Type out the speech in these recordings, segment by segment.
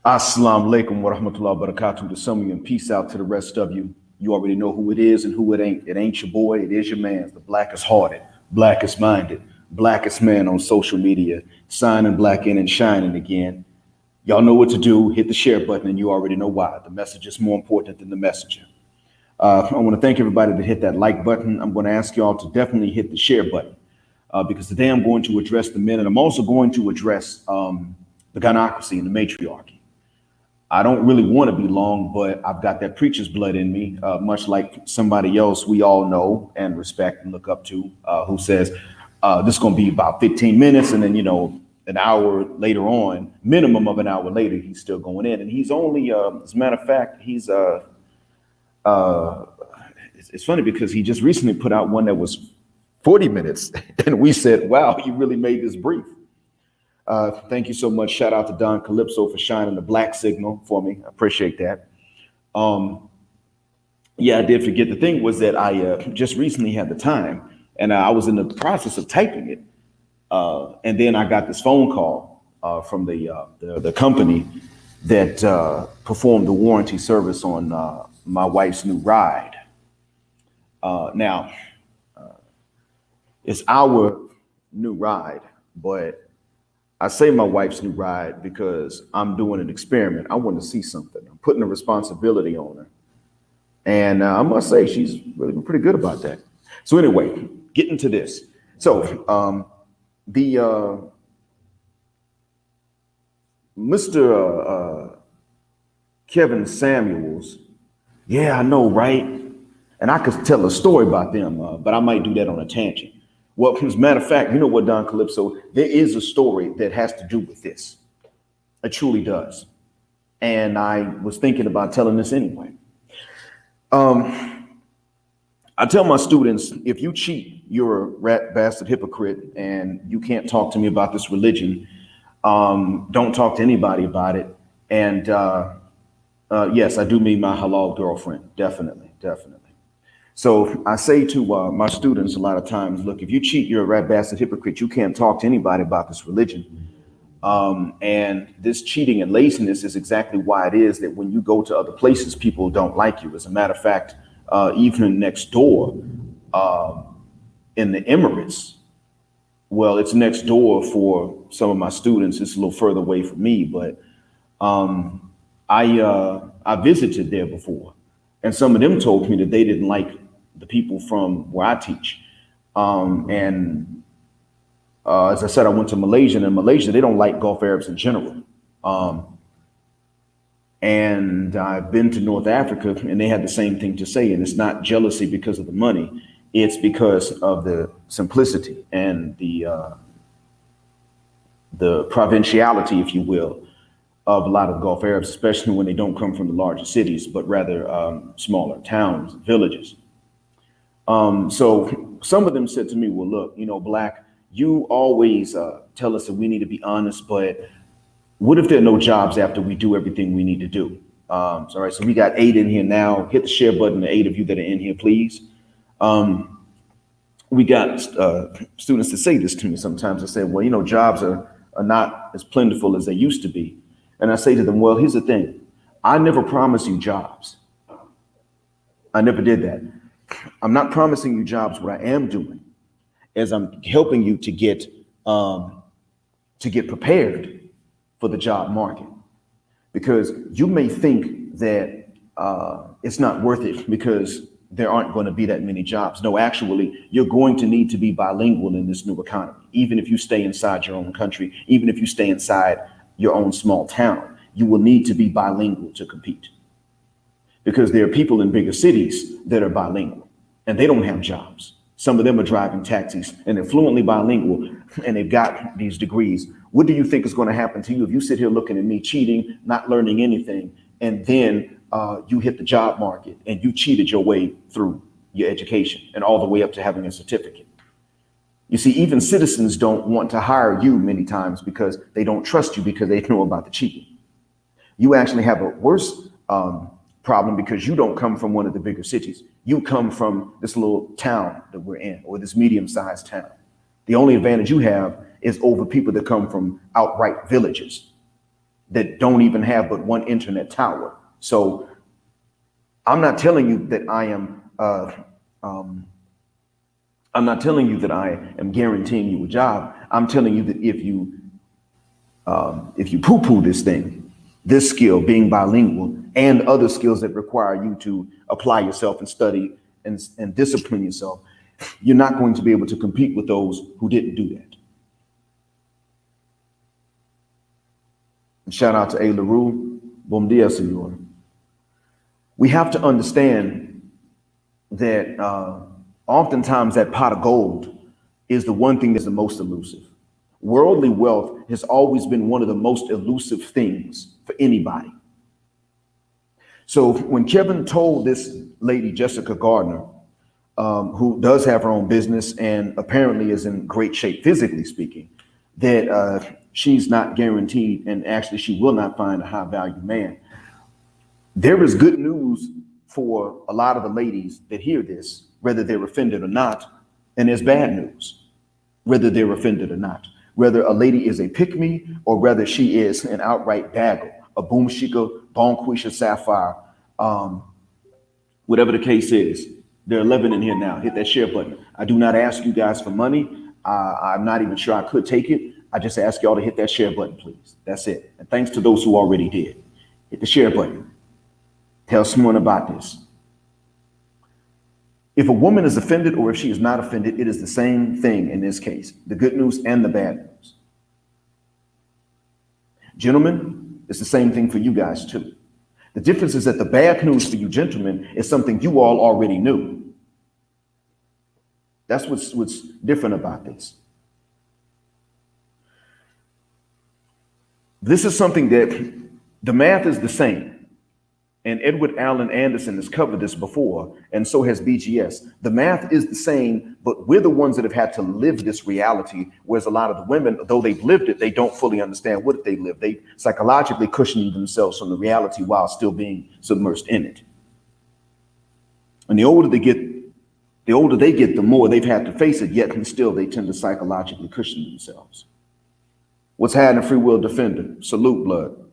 Assalamu alaikum wa rahmatullahi wa barakatuh to some of you, and peace out to the rest of you. You already know who it is and who it ain't. It ain't your boy, it is your man, the blackest hearted, blackest minded, blackest man on social media, signing black in and shining again. Y'all know what to do. Hit the share button, and you already know why. The message is more important than the messenger. I want to thank everybody that hit that like button. I'm going to ask y'all to definitely hit the share button because today I'm going to address the men, and I'm also going to address the gynocracy and the matriarchy. I don't really want to be long, but I've got that preacher's blood in me, much like somebody else we all know and respect and look up to, who says this is going to be about 15 minutes. And then, you know, an hour later on, minimum of an hour later, he's still going in. And he's only, as a matter of fact, he's it's funny because he just recently put out one that was 40 minutes. And we said, wow, you really made this brief. Thank you so much. Shout out to Don Calypso for shining the black signal for me. I appreciate that. Yeah, I did forget. The thing was that I just recently had the time and I was in the process of typing it. And then I got this phone call from the company that performed the warranty service on my wife's new ride. Now, it's our new ride, but I say my wife's new ride because I'm doing an experiment. I want to see something. I'm putting a responsibility on her. And I must say, she's really been pretty good about that. So anyway, getting to this. So Mr. Kevin Samuels, yeah, I know, right? And I could tell a story about them, but I might do that on a tangent. Well, as a matter of fact, you know what, Don Calypso, there is a story that has to do with this. It truly does. And I was thinking about telling this anyway. I tell my students, if you cheat, you're a rat bastard hypocrite and you can't talk to me about this religion. Don't talk to anybody about it. And yes, I do mean my halal girlfriend. Definitely, definitely. So I say to my students a lot of times, look, if you cheat, you're a rat bastard hypocrite. You can't talk to anybody about this religion. And this cheating and laziness is exactly why it is that when you go to other places, people don't like you. As a matter of fact, even next door in the Emirates, well, it's next door for some of my students. It's a little further away from me, but I visited there before. And some of them told me that they didn't like the people from where I teach. As I said, I went to Malaysia, and in Malaysia, they don't like Gulf Arabs in general. And I've been to North Africa, and they had the same thing to say. And it's not jealousy because of the money. It's because of the simplicity and the provinciality, if you will, of a lot of Gulf Arabs, especially when they don't come from the larger cities, but rather smaller towns, villages. So some of them said to me, well, look, you know, Black, you always tell us that we need to be honest, but what if there are no jobs after we do everything we need to do? All right, so we got 8 in here now. Hit the share button, the 8 of you that are in here, please. We got students that say this to me sometimes. I say, well, you know, jobs are not as plentiful as they used to be. And I say to them, well, here's the thing. I never promised you jobs. I never did that. I'm not promising you jobs. What I am doing is I'm helping you to get prepared for the job market, because you may think that it's not worth it because there aren't going to be that many jobs. No, actually, you're going to need to be bilingual in this new economy. Even if you stay inside your own country, even if you stay inside your own small town, you will need to be bilingual to compete, because there are people in bigger cities that are bilingual and they don't have jobs. Some of them are driving taxis and they're fluently bilingual and they've got these degrees. What do you think is going to happen to you if you sit here looking at me cheating, not learning anything, and then you hit the job market and you cheated your way through your education and all the way up to having a certificate? You see, even citizens don't want to hire you many times because they don't trust you, because they know about the cheating. You actually have a worse problem because you don't come from one of the bigger cities. You come from this little town that we're in, or this medium-sized town. The only advantage you have is over people that come from outright villages. that don't even have but one internet tower. So I'm not telling you that I'm not telling you that I am guaranteeing you a job. I'm telling you that if you poo-poo this thing, this skill, being bilingual, and other skills that require you to apply yourself and study and discipline yourself, you're not going to be able to compete with those who didn't do that. And shout out to A. LaRue. Bom dia, senor. We have to understand that oftentimes that pot of gold is the one thing that's the most elusive. Worldly wealth has always been one of the most elusive things for anybody. So when Kevin told this lady, Jessica Gardner, who does have her own business and apparently is in great shape, physically speaking, that she's not guaranteed, and actually she will not find a high value man. There is good news for a lot of the ladies that hear this, whether they're offended or not, and there's bad news, whether they're offended or not. Whether a lady is a pick-me or whether she is an outright bagel, a boom shika, bonquisha sapphire, whatever the case is. There are 11 in here now. Hit that share button. I do not ask you guys for money. I'm not even sure I could take it. I just ask y'all to hit that share button, please. That's it. And thanks to those who already did. Hit the share button. Tell someone about this. If a woman is offended or if she is not offended, it is the same thing in this case, the good news and the bad news. Gentlemen, it's the same thing for you guys too. The difference is that the bad news for you gentlemen is something you all already knew. That's what's different about this. This is something that the math is the same. And Edward Allen Anderson has covered this before, and so has BGS. The math is the same, but we're the ones that have had to live this reality, whereas a lot of the women, though they've lived it, they don't fully understand what they live. They psychologically cushioning themselves from the reality while still being submersed in it. And the older they get, the more they've had to face it, yet and still they tend to psychologically cushion themselves. What's happening, Free Will Defender? Salute, blood.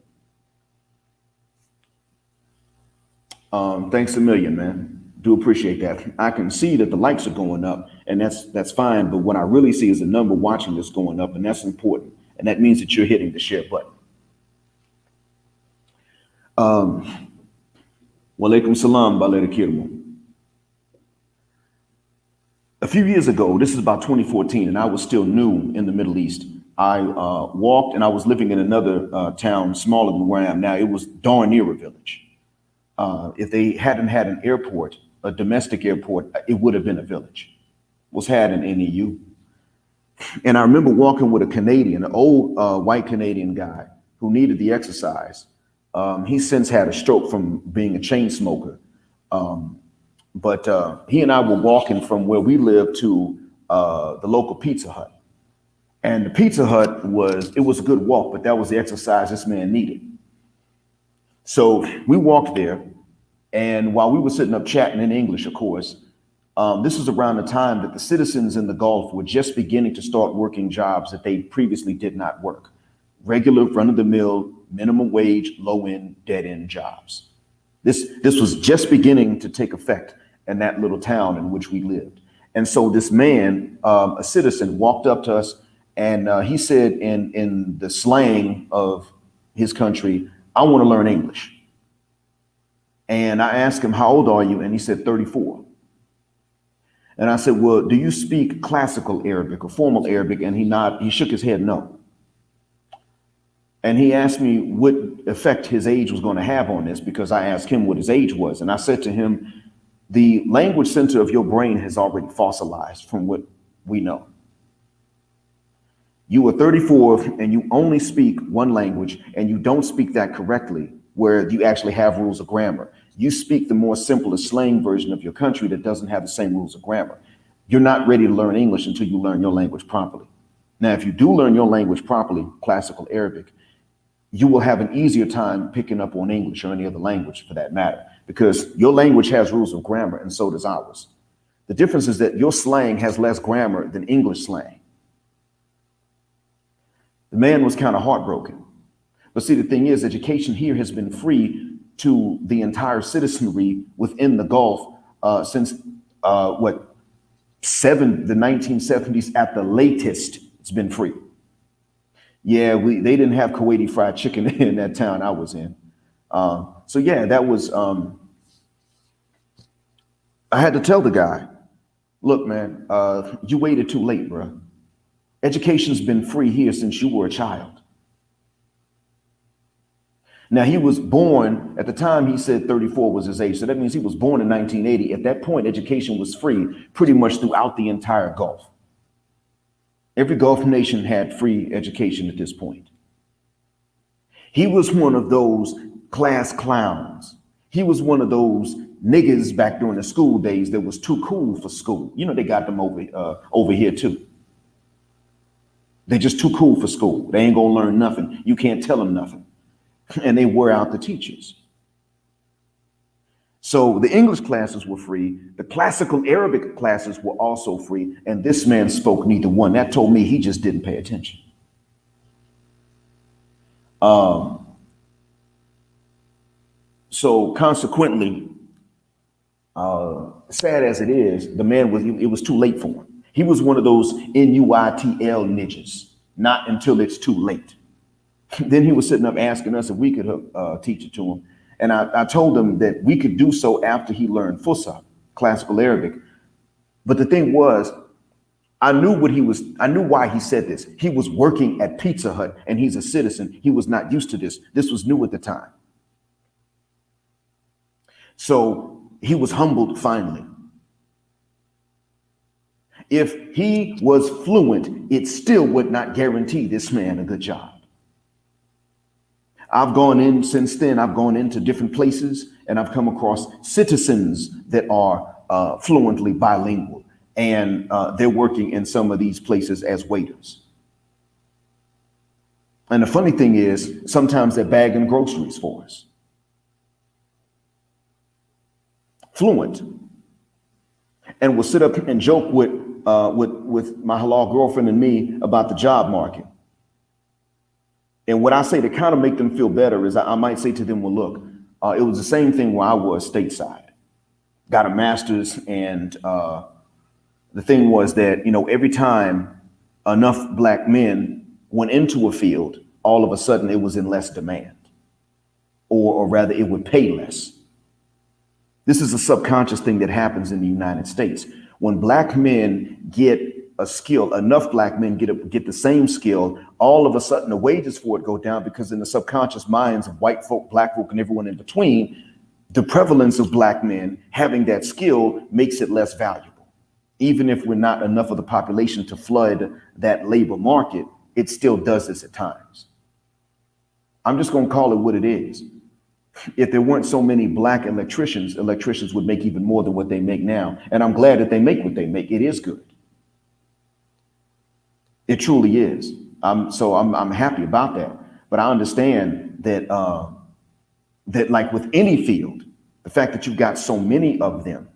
Thanks a million, man. Do appreciate that. I can see that the likes are going up, and that's fine. But what I really see is the number watching this going up, and that's important. And that means that you're hitting the share button. Walaikum salam, Balera Kirmo. A few years ago, this is about 2014, and I was still new in the Middle East. I walked, and I was living in another town smaller than where I am now. It was darn near a village. If they hadn't had an airport, a domestic airport, it would have been a village. Was had an NEU. And I remember walking with a Canadian, an old white Canadian guy who needed the exercise. He's since had a stroke from being a chain smoker. But he and I were walking from where we lived to the local Pizza Hut. And the Pizza Hut was a good walk, but that was the exercise this man needed. So we walked there, and while we were sitting up chatting in English, of course, this was around the time that the citizens in the Gulf were just beginning to start working jobs that they previously did not work. Regular, run-of-the-mill, minimum wage, low-end, dead-end jobs. This was just beginning to take effect in that little town in which we lived. And so this man, a citizen, walked up to us, and he said in the slang of his country, "I want to learn English." And I asked him, "How old are you?" And he said, 34. And I said, "Well, do you speak classical Arabic or formal Arabic?" And he shook his head, no. And he asked me what effect his age was going to have on this, because I asked him what his age was. And I said to him, the language center of your brain has already fossilized from what we know. You are 34 and you only speak one language, and you don't speak that correctly, where you actually have rules of grammar. You speak the more simple slang version of your country that doesn't have the same rules of grammar. You're not ready to learn English until you learn your language properly. Now, if you do learn your language properly, classical Arabic, you will have an easier time picking up on English or any other language for that matter, because your language has rules of grammar and so does ours. The difference is that your slang has less grammar than English slang. The man was kind of heartbroken. But see, the thing is, education here has been free to the entire citizenry within the Gulf since the 1970s at the latest. It's been free. Yeah, they didn't have Kuwaiti fried chicken in that town I was in. So yeah, that was. I had to tell the guy, look, man, you waited too late, bro. Education's been free here since you were a child. Now, he was born at the time he said 34 was his age. So that means he was born in 1980. At that point, education was free pretty much throughout the entire Gulf. Every Gulf nation had free education at this point. He was one of those class clowns. He was one of those niggas back during the school days that was too cool for school. You know, they got them over here too. They're just too cool for school. They ain't gonna learn nothing. You can't tell them nothing. And they wear out the teachers. So the English classes were free. The classical Arabic classes were also free. And this man spoke neither one. That told me he just didn't pay attention. So consequently, sad as it is, the man it was too late for him. He was one of those NUITL ninjas, not until it's too late. Then he was sitting up asking us if we could teach it to him. And I told him that we could do so after he learned Fusha, classical Arabic. But the thing was, I knew why he said this. He was working at Pizza Hut and he's a citizen. He was not used to this. This was new at the time. So he was humbled finally. If he was fluent, it still would not guarantee this man a good job. I've gone in since then, I've gone into different places and I've come across citizens that are fluently bilingual and they're working in some of these places as waiters. And the funny thing is, sometimes they're bagging groceries for us. Fluent. And we'll sit up and joke with my halal girlfriend and me about the job market. And what I say to kind of make them feel better is I might say to them, well, look, it was the same thing where I was stateside, got a master's. And the thing was that, you know, every time enough black men went into a field, all of a sudden it was in less demand, or rather it would pay less. This is a subconscious thing that happens in the United States. When black men get a skill, enough black men get the same skill, all of a sudden the wages for it go down, because in the subconscious minds of white folk, black folk, and everyone in between, the prevalence of black men having that skill makes it less valuable. Even if we're not enough of the population to flood that labor market, it still does this at times. I'm just going to call it what it is. If there weren't so many black electricians would make even more than what they make now. And I'm glad that they make what they make. It is good. It truly is. I'm happy about that. But I understand that that like with any field, the fact that you've got so many of them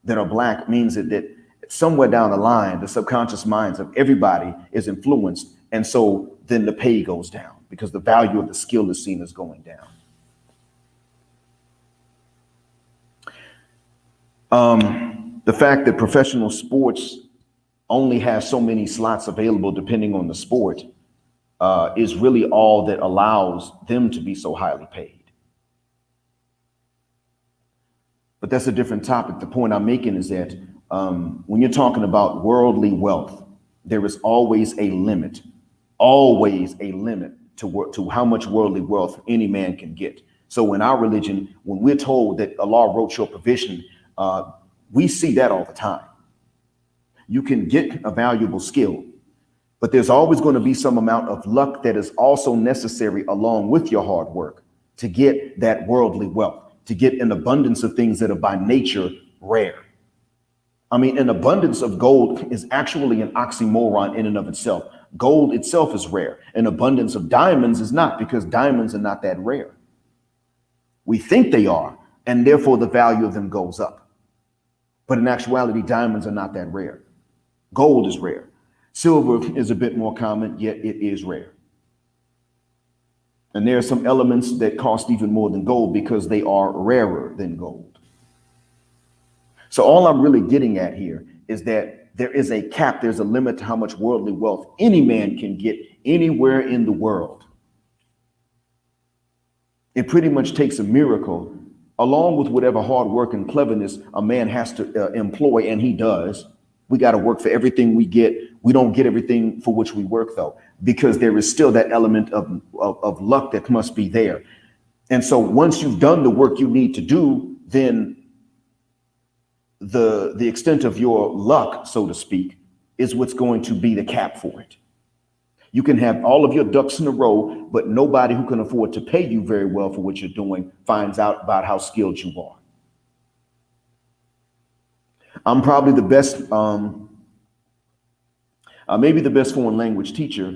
that are black means that somewhere down the line, the subconscious minds of everybody is influenced. And so then the pay goes down because the value of the skill is seen as going down. The fact that professional sports only has so many slots available depending on the sport is really all that allows them to be so highly paid. But that's a different topic. The point I'm making is that when you're talking about worldly wealth, there is always a limit to how much worldly wealth any man can get. So in our religion, when we're told that Allah wrote your provision, we see that all the time. You can get a valuable skill, but there's always going to be some amount of luck that is also necessary along with your hard work to get that worldly wealth, to get an abundance of things that are by nature rare. I mean, an abundance of gold is actually an oxymoron in and of itself. Gold itself is rare. An abundance of diamonds is not, because diamonds are not that rare. We think they are, and therefore the value of them goes up. But in actuality, diamonds are not that rare. Gold is rare. Silver is a bit more common, yet it is rare. And there are some elements that cost even more than gold because they are rarer than gold. So all I'm really getting at here is that there is a cap, there's a limit to how much worldly wealth any man can get anywhere in the world. It pretty much takes a miracle, along with whatever hard work and cleverness a man has to employ, and he does. We got to work for everything we get. We don't get everything for which we work, though, because there is still that element of luck that must be there. And so once you've done the work you need to do, then the extent of your luck, so to speak, is what's going to be the cap for it. You can have all of your ducks in a row, but nobody who can afford to pay you very well for what you're doing finds out about how skilled you are. I'm probably the best, maybe the best foreign language teacher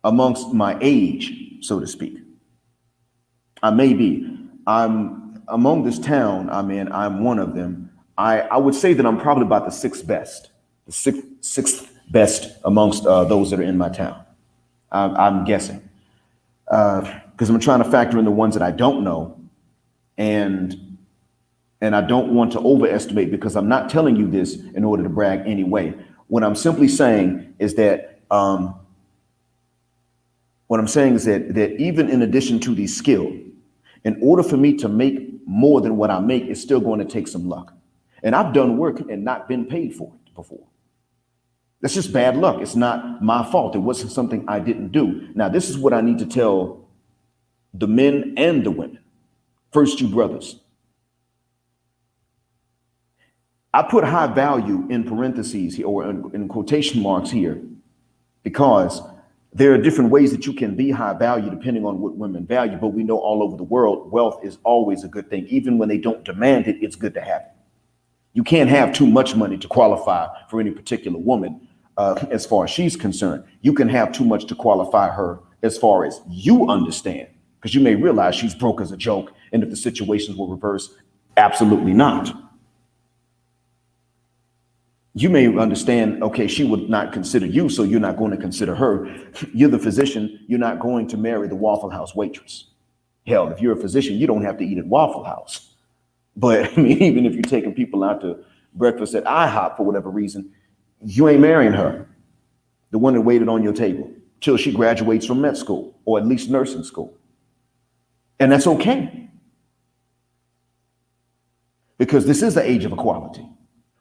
amongst my age, so to speak. I may be. I'm among this town I'm in. I'm one of them. I would say that I'm probably about the sixth best, sixth best amongst those that are in my town. I'm guessing because I'm trying to factor in the ones that I don't know, and I don't want to overestimate, because I'm not telling you this in order to brag anyway. What I'm simply saying is that that even in addition to the skill, in order for me to make more than what I make, it's still going to take some luck. And I've done work and not been paid for it before. That's just bad luck. It's not my fault. It wasn't something I didn't do. Now, this is what I need to tell the men and the women. First, you brothers. I put high value in parentheses here, or in quotation marks here, because there are different ways that you can be high value depending on what women value. But we know all over the world, wealth is always a good thing. Even when they don't demand it, it's good to have it. You can't have too much money to qualify for any particular woman as far as she's concerned. You can have too much to qualify her as far as you understand, because you may realize she's broke as a joke. And if the situations were reversed, absolutely not. You may understand, okay, she would not consider you, so you're not going to consider her. You're the physician. You're not going to marry the Waffle House waitress. Hell, if you're a physician, you don't have to eat at Waffle House. But I mean, even if you're taking people out to breakfast at IHOP for whatever reason, you ain't marrying her, the one that waited on your table, till she graduates from med school, or at least nursing school. And that's okay, because this is the age of equality.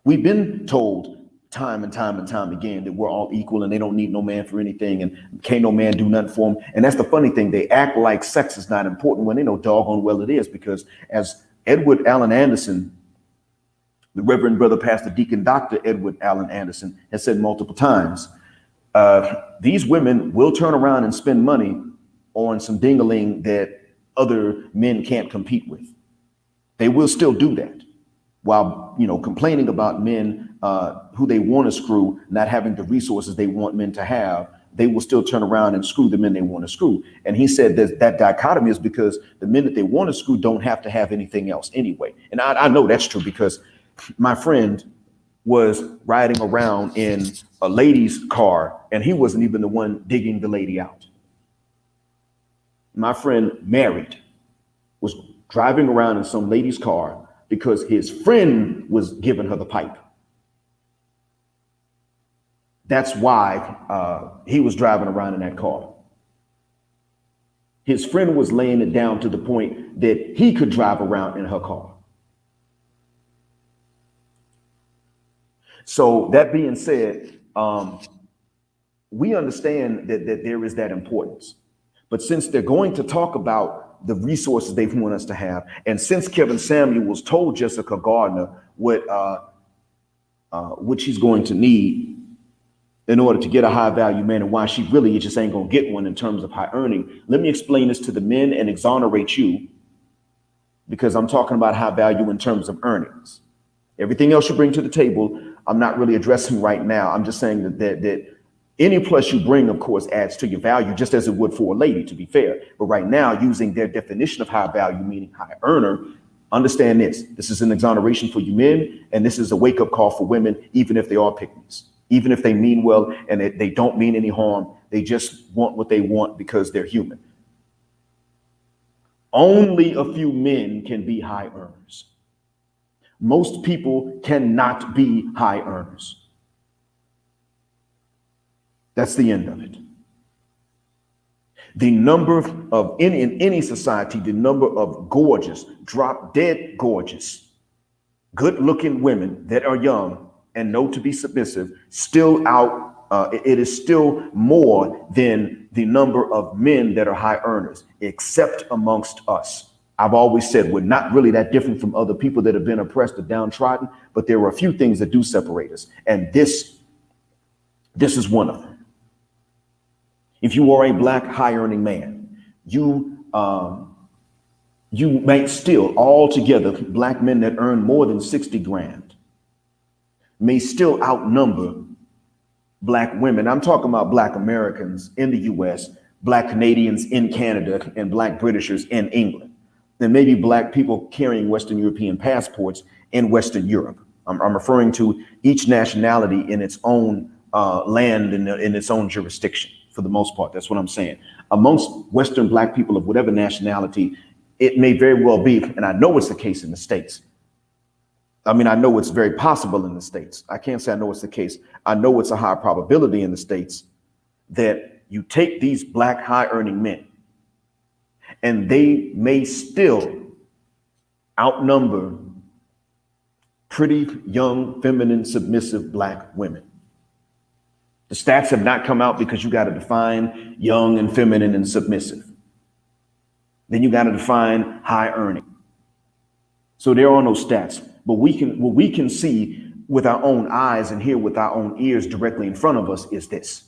We've been told time and time and time again that we're all equal and they don't need no man for anything, and can't no man do nothing for them. And that's the funny thing. They act like sex is not important when they know doggone well it is, because as Edward Allen Anderson, the Reverend Brother Pastor Deacon Dr. Edward Allen Anderson, has said multiple times, these women will turn around and spend money on some ding-a-ling that other men can't compete with. They will still do that, while, complaining about men who they want to screw not having the resources they want men to have. They will still turn around and screw the men they want to screw. And he said that dichotomy is because the men that they want to screw don't have to have anything else anyway. And I know that's true, because my friend was riding around in a lady's car, and he wasn't even the one digging the lady out. My friend, married, was driving around in some lady's car because his friend was giving her the pipe. That's why he was driving around in that car. His friend was laying it down to the point that he could drive around in her car. So that being said, we understand that there is that importance. But since they're going to talk about the resources they want us to have, and since Kevin Samuels told Jessica Gardner what she's going to need in order to get a high value man, and why she really just ain't gonna get one in terms of high earning, let me explain this to the men and exonerate you, because I'm talking about high value in terms of earnings. Everything else you bring to the table, I'm not really addressing right now. I'm just saying that any plus you bring, of course, adds to your value, just as it would for a lady, to be fair. But right now, using their definition of high value, meaning high earner, understand this. This is an exoneration for you men, and this is a wake-up call for women, even if they are pygmies. Even if they mean well and they don't mean any harm, They just want what they want because they're human. Only a few men can be high earners. Most people cannot be high earners. That's the end of it. The number of, in any society, the number of gorgeous, drop dead gorgeous, good looking women that are young and know to be submissive, still it is still more than the number of men that are high earners, except amongst us. I've always said we're not really that different from other people that have been oppressed or downtrodden, but there are a few things that do separate us. And this is one of them. If you are a black high earning man, you might still altogether, black men that earn more than 60 grand may still outnumber black women. I'm talking about black Americans in the US, black Canadians in Canada, and black Britishers in England. Then maybe black people carrying Western European passports in Western Europe. I'm referring to each nationality in its own land and in its own jurisdiction. For the most part, that's what I'm saying. Amongst Western black people of whatever nationality, it may very well be, and I know it's the case in the States. I mean, I know it's very possible in the States. I can't say I know it's the case. I know it's a high probability in the States that you take these black high earning men and they may still outnumber pretty young, feminine, submissive black women. The stats have not come out because you got to define young and feminine and submissive. Then you got to define high earning. So there are no stats, but what we can see with our own eyes and hear with our own ears directly in front of us is this.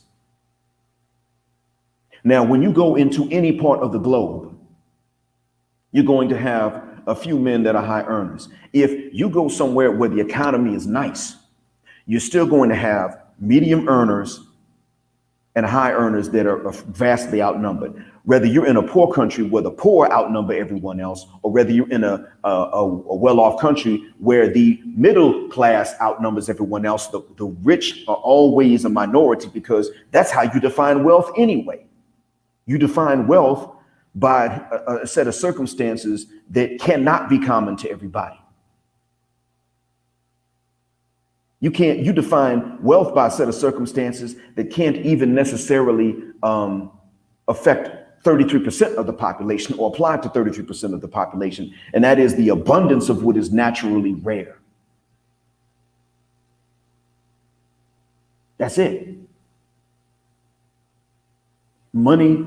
Now, when you go into any part of the globe, you're going to have a few men that are high earners. If you go somewhere where the economy is nice, you're still going to have medium earners and high earners that are vastly outnumbered. Whether you're in a poor country where the poor outnumber everyone else, or whether you're in a well-off country where the middle class outnumbers everyone else, the rich are always a minority because that's how you define wealth anyway. You define wealth by a set of circumstances that cannot be common to everybody. You define wealth by a set of circumstances that can't even necessarily affect 33% of the population or apply to 33% of the population. And that is the abundance of what is naturally rare. That's it. Money,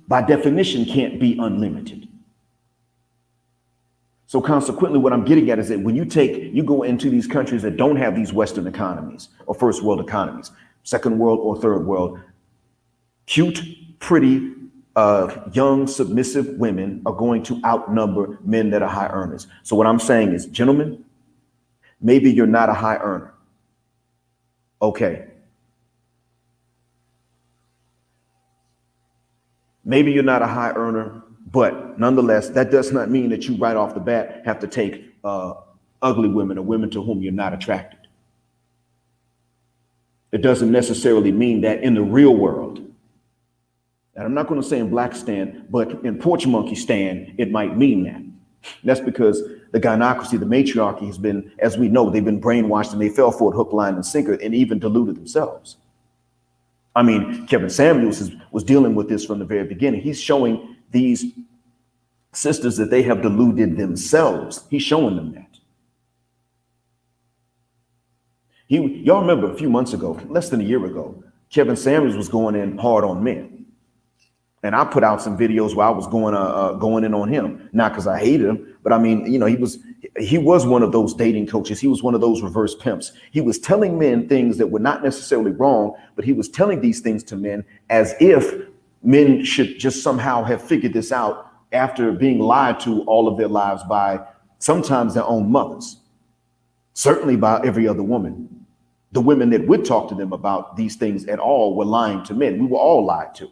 by definition, can't be unlimited. So consequently, what I'm getting at is that when you go into these countries that don't have these Western economies or first world economies, second world or third world, cute, pretty, young, submissive women are going to outnumber men that are high earners. So what I'm saying is, gentlemen, maybe you're not a high earner. Okay. Maybe you're not a high earner, but nonetheless, that does not mean that you right off the bat have to take ugly women or women to whom you're not attracted. It doesn't necessarily mean that in the real world, and I'm not going to say in Blackistan, but in Porch Monkeystan, it might mean that. That's because the gynocracy, the matriarchy has been, as we know, they've been brainwashed and they fell for it hook, line, and sinker and even deluded themselves. I mean, Kevin Samuels was dealing with this from the very beginning. He's showing these sisters that they have deluded themselves. He's showing them that. Y'all remember a few months ago, less than a year ago, Kevin Samuels was going in hard on men. And I put out some videos where I was going in on him, not because I hated him, but I mean, you know, he was one of those dating coaches. He was one of those reverse pimps. He was telling men things that were not necessarily wrong, but he was telling these things to men as if men should just somehow have figured this out after being lied to all of their lives by sometimes their own mothers, certainly by every other woman. The women that would talk to them about these things at all were lying to men. We were all lied to.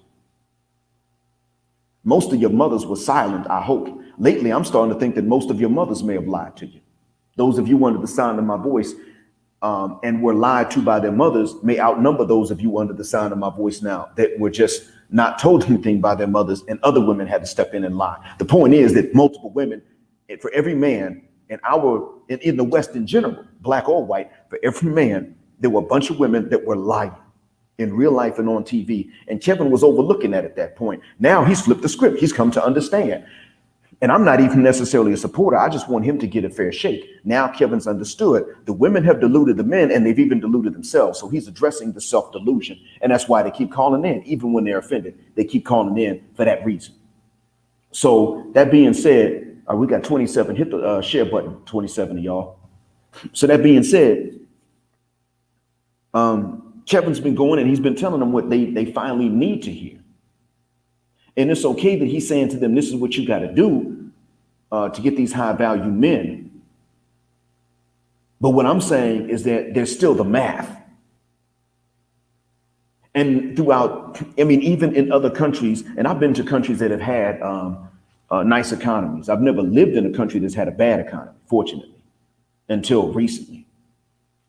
Most of your mothers were silent, I hope. Lately, I'm starting to think that most of your mothers may have lied to you. Those of you under the sound of my voice, and were lied to by their mothers may outnumber those of you under the sound of my voice now that were just not told anything by their mothers, and other women had to step in and lie. The point is that multiple women, and for every man in the West in general, black or white, for every man, there were a bunch of women that were lying in real life and on TV. And Kevin was overlooking that at that point. Now he's flipped the script. He's come to understand. And I'm not even necessarily a supporter. I just want him to get a fair shake. Now Kevin's understood the women have deluded the men, and they've even deluded themselves. So he's addressing the self-delusion. And that's why they keep calling in, even when they're offended. They keep calling in for that reason. So that being said, we got 27. Hit the share button, 27 of y'all. So that being said, Kevin's been going and he's been telling them what they finally need to hear. And it's okay that he's saying to them, this is what you got to do to get these high value men. But what I'm saying is that there's still the math. And throughout, even in other countries, and I've been to countries that have had nice economies. I've never lived in a country that's had a bad economy, fortunately, until recently.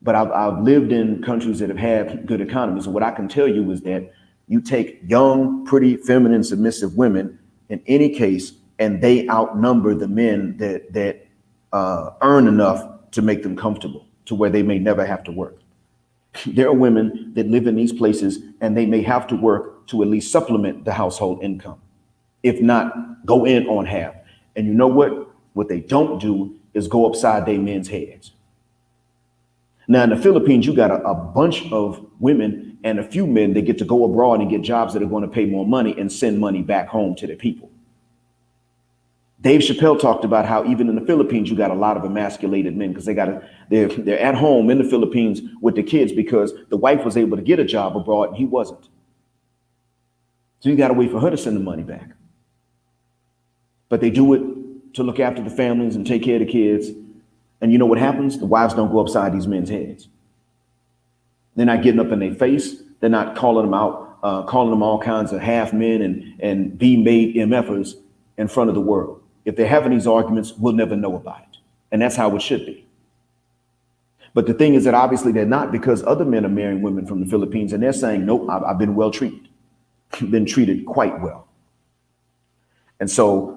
But I've lived in countries that have had good economies. And what I can tell you is that you take young, pretty, feminine, submissive women in any case, and they outnumber the men that earn enough to make them comfortable to where they may never have to work. There are women that live in these places and they may have to work to at least supplement the household income, if not go in on half. And you know what? What they don't do is go upside their men's heads. Now, in the Philippines, you got a bunch of women and a few men that get to go abroad and get jobs that are going to pay more money and send money back home to their people. Dave Chappelle talked about how even in the Philippines, you got a lot of emasculated men because they're at home in the Philippines with the kids because the wife was able to get a job abroad and he wasn't. So you got to wait for her to send the money back. But they do it to look after the families and take care of the kids. And you know what happens? The wives don't go upside these men's heads. They're not getting up in their face. They're not calling them out, calling them all kinds of half men and be-made MFers in front of the world. If they're having these arguments, we'll never know about it. And that's how it should be. But the thing is that obviously they're not, because other men are marrying women from the Philippines and they're saying, nope, I've been well treated, been treated quite well. And so,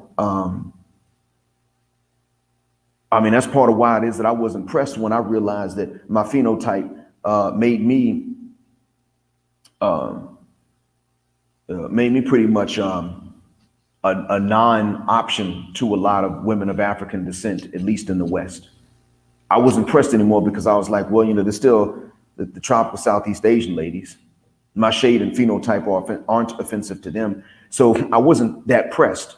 that's part of why it is that I was impressed when I realized that my phenotype made me pretty much a non-option to a lot of women of African descent, at least in the West. I wasn't impressed anymore because I was like, well, there's still the tropical Southeast Asian ladies. My shade and phenotype aren't offensive to them. So I wasn't that pressed.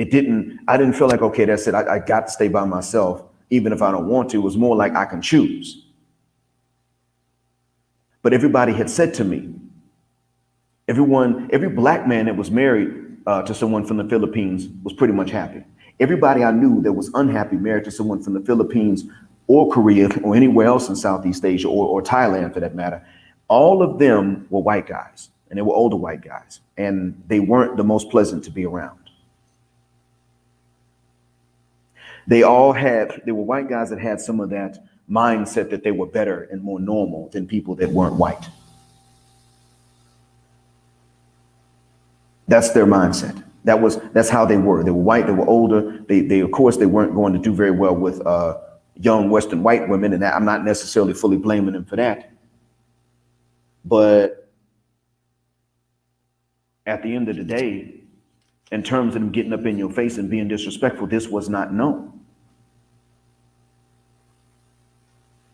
I didn't feel like, okay, that's it. I got to stay by myself, even if I don't want to. It was more like I can choose. But everybody had said to me, every black man that was married to someone from the Philippines was pretty much happy. Everybody I knew that was unhappy married to someone from the Philippines or Korea or anywhere else in Southeast Asia or Thailand for that matter, all of them were white guys, and they were older white guys, and they weren't the most pleasant to be around. They were white guys that had some of that mindset that they were better and more normal than people that weren't white. That's their mindset. That's how they were. They were white, they were older. They of course, they weren't going to do very well with young Western white women, and I'm not necessarily fully blaming them for that. But at the end of the day, in terms of them getting up in your face and being disrespectful, this was not known.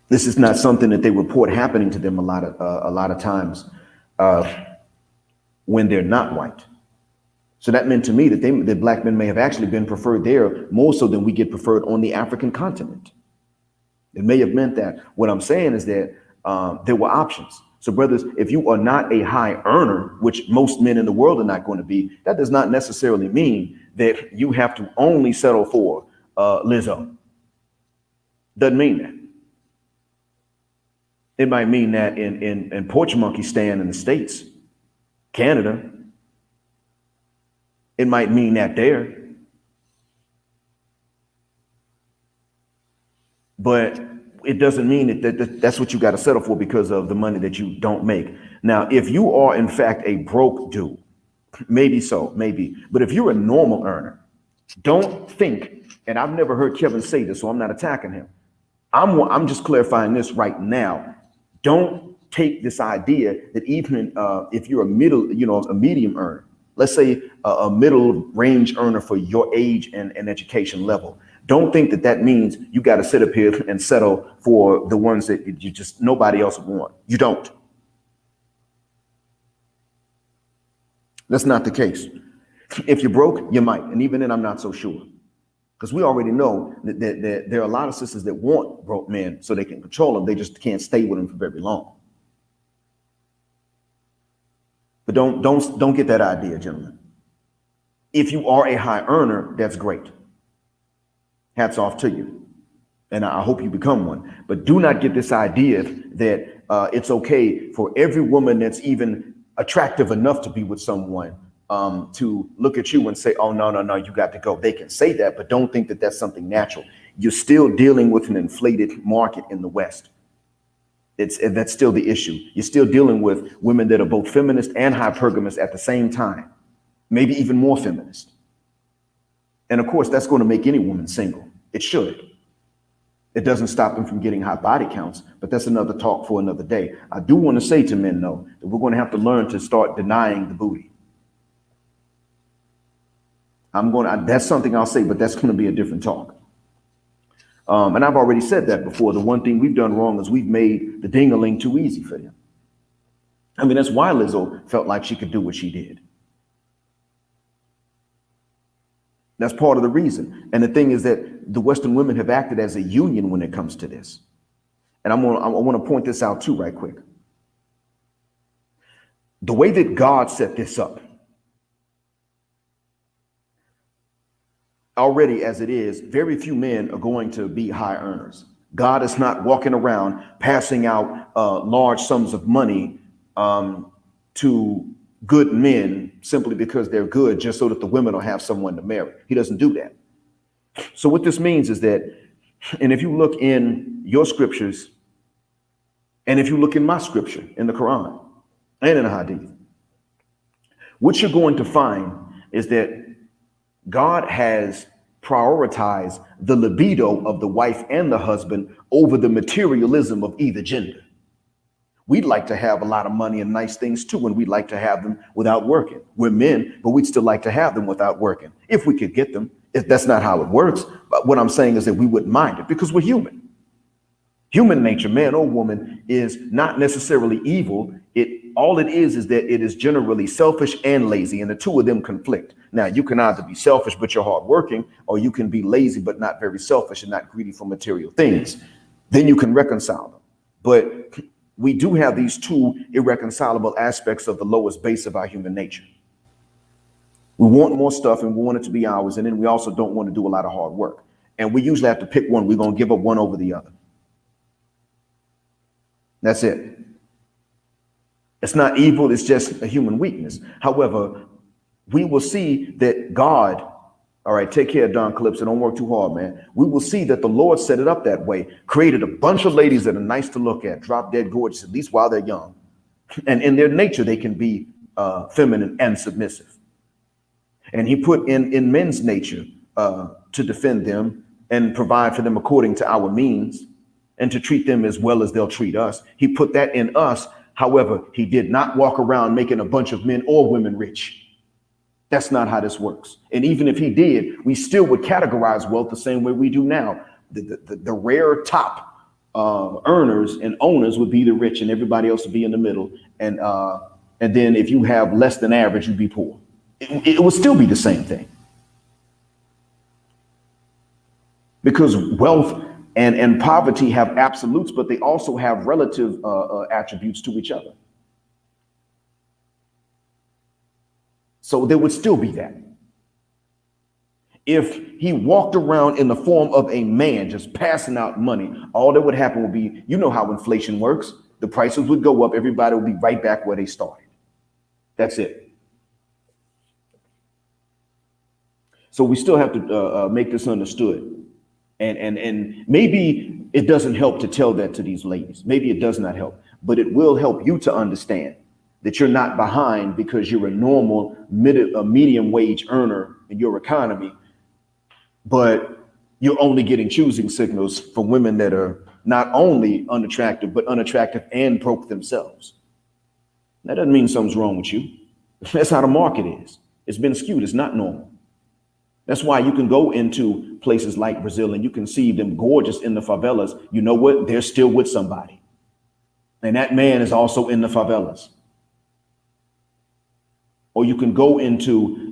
This is not something that they report happening to them a lot of times when they're not white. So that meant to me that black men may have actually been preferred there more so than we get preferred on the African continent. It may have meant that. What I'm saying is that there were options. So brothers, if you are not a high earner, which most men in the world are not going to be, that does not necessarily mean that you have to only settle for Lizzo. Doesn't mean that. It might mean that in Porch Monkey stand in the States, Canada, it might mean that there. But it doesn't mean that's what you got to settle for because of the money that you don't make. Now, if you are in fact a broke dude, maybe so, maybe. But if you're a normal earner, don't think, and I've never heard Kevin say this, so I'm not attacking him. I'm just clarifying this right now. Don't take this idea that even if you're a a medium earner, let's say a middle range earner for your age and education level, don't think that means you got to sit up here and settle for the ones that you just nobody else would want. You don't. That's not the case. If you're broke, you might. And even then, I'm not so sure. Because we already know that there are a lot of sisters that want broke men so they can control them. They just can't stay with them for very long. But don't get that idea, gentlemen. If you are a high earner, that's great. Hats off to you. And I hope you become one. But do not get this idea that it's okay for every woman that's even attractive enough to be with someone to look at you and say, oh, no, you got to go. They can say that, but don't think that that's something natural. You're still dealing with an inflated market in the West. That's still the issue. You're still dealing with women that are both feminist and hypergamous at the same time, maybe even more feminist. And of course, that's going to make any woman single. It should. It doesn't stop them from getting high body counts, but that's another talk for another day. I do want to say to men, though, that we're going to have to learn to start denying the booty. That's something I'll say, but that's going to be a different talk. And I've already said that before. The one thing we've done wrong is we've made the ding-a-ling too easy for them. I mean, that's why Lizzo felt like she could do what she did. That's part of the reason. And the thing is that the Western women have acted as a union when it comes to this. And I want to point this out too, right quick. The way that God set this up, already as it is, very few men are going to be high earners. God is not walking around passing out large sums of money to good men simply because they're good, just so that the women will have someone to marry. He doesn't do that. So what this means is that, and if you look in your scriptures, and if you look in my scripture, in the Quran and in the Hadith, what you're going to find is that God has prioritized the libido of the wife and the husband over the materialism of either gender. We'd like to have a lot of money and nice things too, and we'd like to have them without working. We're men, but we'd still like to have them without working if we could get them. If that's not how it works, but what I'm saying is that we wouldn't mind it because we're human. Human nature, man or woman, is not necessarily evil. All it is that it is generally selfish and lazy, and the two of them conflict. Now, you can either be selfish but you're hardworking, or you can be lazy but not very selfish and not greedy for material things. Then you can reconcile them. But we do have these two irreconcilable aspects of the lowest base of our human nature. We want more stuff and we want it to be ours, and then we also don't want to do a lot of hard work. And we usually have to pick one. We're going to give up one over the other. That's it. It's not evil, it's just a human weakness. However, we will see that God, all right, take care, Don Calypso, don't work too hard, man. We will see that the Lord set it up that way, created a bunch of ladies that are nice to look at, drop dead gorgeous, at least while they're young. And in their nature, they can be feminine and submissive. And he put in men's nature to defend them and provide for them according to our means and to treat them as well as they'll treat us. He put that in us. However, he did not walk around making a bunch of men or women rich. That's not how this works. And even if he did, we still would categorize wealth the same way we do now. The rare top earners and owners would be the rich, and everybody else would be in the middle. And then if you have less than average, you'd be poor. It would still be the same thing. Because wealth and poverty have absolutes, but they also have relative attributes to each other. So there would still be that. If he walked around in the form of a man just passing out money, all that would happen would be, you know how inflation works. The prices would go up. Everybody would be right back where they started. That's it. So we still have to make this understood. And maybe it doesn't help to tell that to these ladies. Maybe it does not help, but it will help you to understand that you're not behind because you're a normal medium wage earner in your economy, but you're only getting choosing signals from women that are not only unattractive, but unattractive and broke themselves. That doesn't mean something's wrong with you. That's how the market is. It's been skewed. It's not normal. That's why you can go into places like Brazil and you can see them gorgeous in the favelas. You know what? They're still with somebody. And that man is also in the favelas. Or you can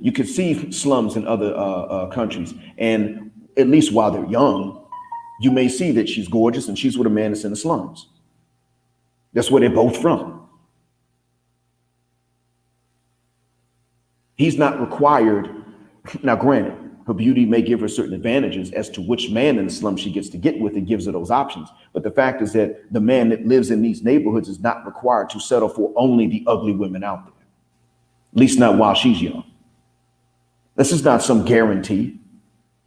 you can see slums in other countries. And at least while they're young, you may see that she's gorgeous and she's with a man that's in the slums. That's where they're both from. He's not required. Now, granted, her beauty may give her certain advantages as to which man in the slum she gets to get with. It gives her those options. But the fact is that the man that lives in these neighborhoods is not required to settle for only the ugly women out there, at least not while she's young. This is not some guarantee,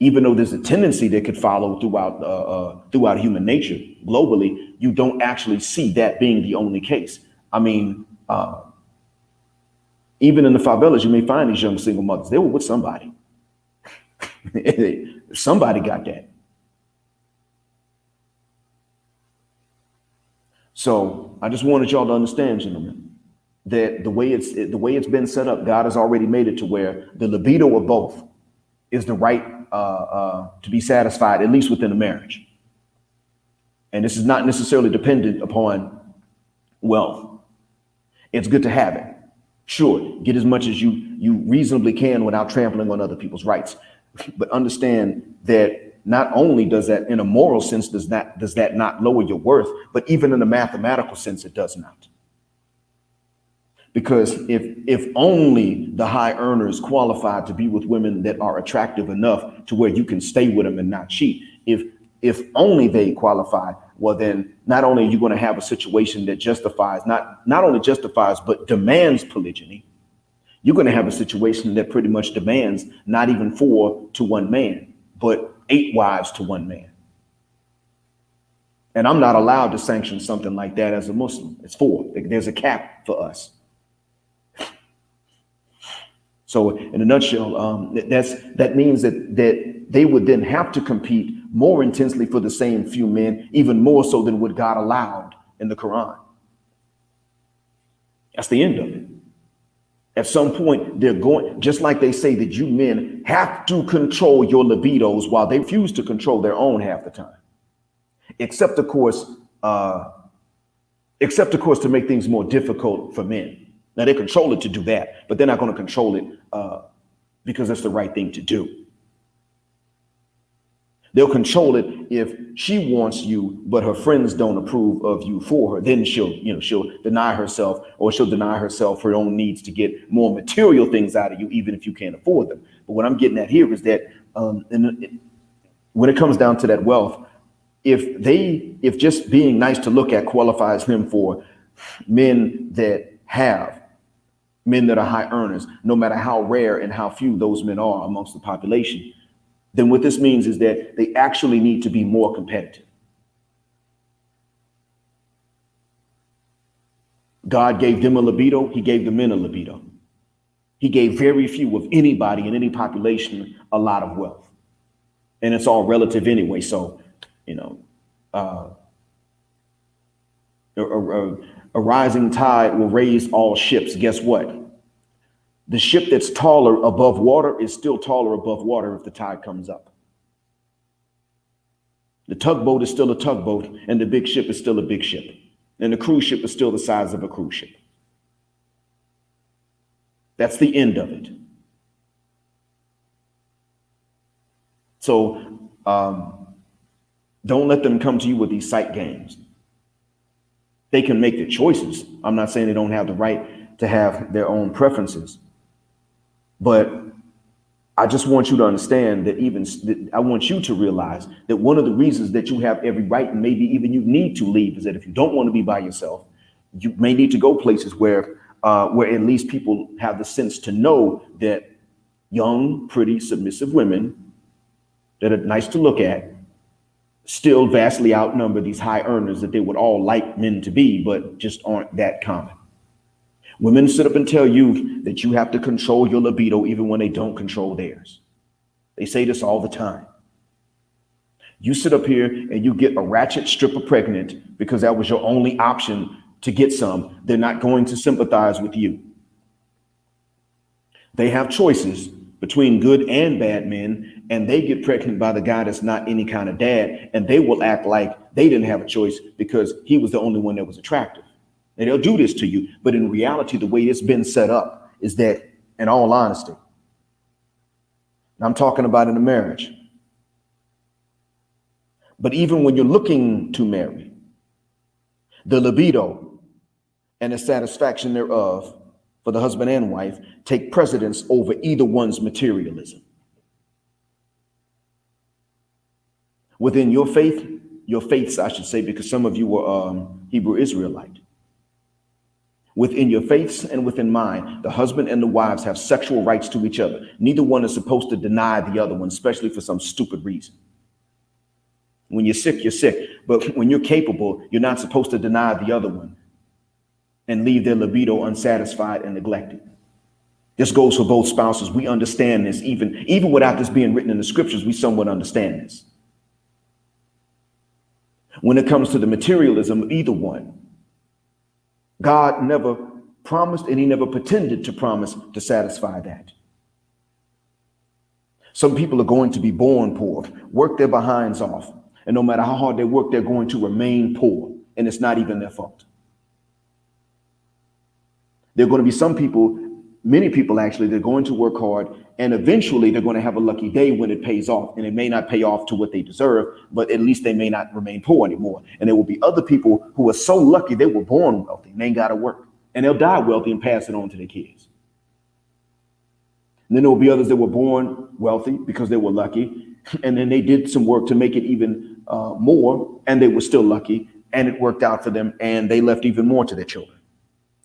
even though there's a tendency that could follow throughout human nature globally. You don't actually see that being the only case. I mean, even in the favelas, you may find these young single mothers. They were with somebody. Somebody got that. So I just wanted y'all to understand, gentlemen, that the way it's been set up, God has already made it to where the libido of both is the right to be satisfied, at least within a marriage. And this is not necessarily dependent upon wealth. It's good to have it. Sure, get as much as you reasonably can without trampling on other people's rights. But understand that not only does that, in a moral sense, does that not lower your worth, but even in a mathematical sense, it does not. Because if only the high earners qualified to be with women that are attractive enough to where you can stay with them and not cheat, if only they qualify, well, then not only are you going to have a situation that justifies, not only justifies, but demands polygyny, you're going to have a situation that pretty much demands not even 4 to 1 man, but 8 wives to 1 man. And I'm not allowed to sanction something like that as a Muslim. It's 4. There's a cap for us. So in a nutshell, that means that they would then have to compete more intensely for the same few men, even more so than what God allowed in the Quran. That's the end of it. At some point, they're going, just like they say that you men have to control your libidos while they refuse to control their own half the time. Except of course, to make things more difficult for men. Now they control it to do that, but they're not going to control it because that's the right thing to do. They'll control it if she wants you, but her friends don't approve of you for her. Then she'll deny herself, or she'll deny herself her own needs to get more material things out of you, even if you can't afford them. But what I'm getting at here is that when it comes down to that wealth, if just being nice to look at qualifies him for men that are high earners, no matter how rare and how few those men are amongst the population, then what this means is that they actually need to be more competitive. God gave them a libido. He gave the men a libido. He gave very few of anybody in any population a lot of wealth. And it's all relative anyway. So, a rising tide will raise all ships. Guess what? The ship that's taller above water is still taller above water if the tide comes up. The tugboat is still a tugboat, and the big ship is still a big ship. And the cruise ship is still the size of a cruise ship. That's the end of it. So don't let them come to you with these sight games. They can make their choices. I'm not saying they don't have the right to have their own preferences. But I just want you to understand that I want you to realize that one of the reasons that you have every right, and maybe even you need to leave, is that if you don't want to be by yourself, you may need to go places where at least people have the sense to know that young, pretty, submissive women that are nice to look at still vastly outnumber these high earners that they would all like men to be, but just aren't that common. Women sit up and tell you that you have to control your libido even when they don't control theirs. They say this all the time. You sit up here and you get a ratchet stripper pregnant because that was your only option to get some. They're not going to sympathize with you. They have choices between good and bad men, and they get pregnant by the guy that's not any kind of dad, and they will act like they didn't have a choice because he was the only one that was attractive. And they'll do this to you. But in reality, the way it's been set up is that, in all honesty, I'm talking about in a marriage. But even when you're looking to marry, the libido and the satisfaction thereof for the husband and wife take precedence over either one's materialism. Within your faiths, I should say, because some of you were Hebrew Israelite. Within your faiths and within mine, the husband and the wives have sexual rights to each other. Neither one is supposed to deny the other one, especially for some stupid reason. When you're sick, you're sick. But when you're capable, you're not supposed to deny the other one and leave their libido unsatisfied and neglected. This goes for both spouses. We understand this. Even without this being written in the scriptures, we somewhat understand this. When it comes to the materialism of either one, God never promised and he never pretended to promise to satisfy that. Some people are going to be born poor, work their behinds off, and no matter how hard they work, they're going to remain poor, and it's not even their fault. There are going to be some people, many people actually, they're going to work hard, and eventually they're going to have a lucky day when it pays off, and it may not pay off to what they deserve, but at least they may not remain poor anymore. And there will be other people who are so lucky they were born wealthy and they ain't got to work, and they'll die wealthy and pass it on to their kids. And then there will be others that were born wealthy because they were lucky, and then they did some work to make it even more, and they were still lucky, and it worked out for them, and they left even more to their children.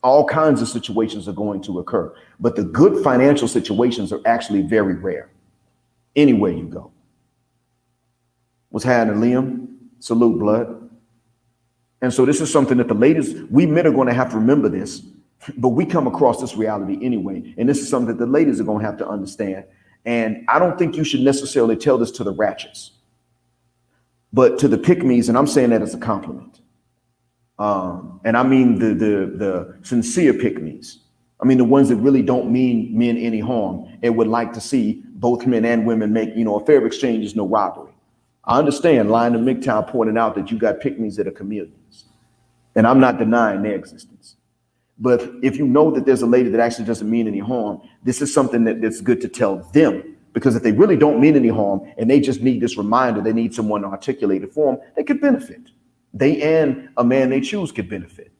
All kinds of situations are going to occur, but the good financial situations are actually very rare. Anywhere you go. What's happening, Liam? Salute, blood. And so this is something that the ladies, we men are going to have to remember this, but we come across this reality anyway. And this is something that the ladies are going to have to understand. And I don't think you should necessarily tell this to the ratchets, but to the pick-me's, and I'm saying that as a compliment. And I mean the sincere pick-me's. I mean the ones that really don't mean men any harm and would like to see both men and women make, a fair exchange is no robbery. I understand Lionel MGTOW pointed out that you got pick-me's that are chameleons, and I'm not denying their existence. But if you know that there's a lady that actually doesn't mean any harm, this is something that's good to tell them, because if they really don't mean any harm and they just need this reminder, they need someone to articulate it for them, they could benefit. They and a man they choose could benefit.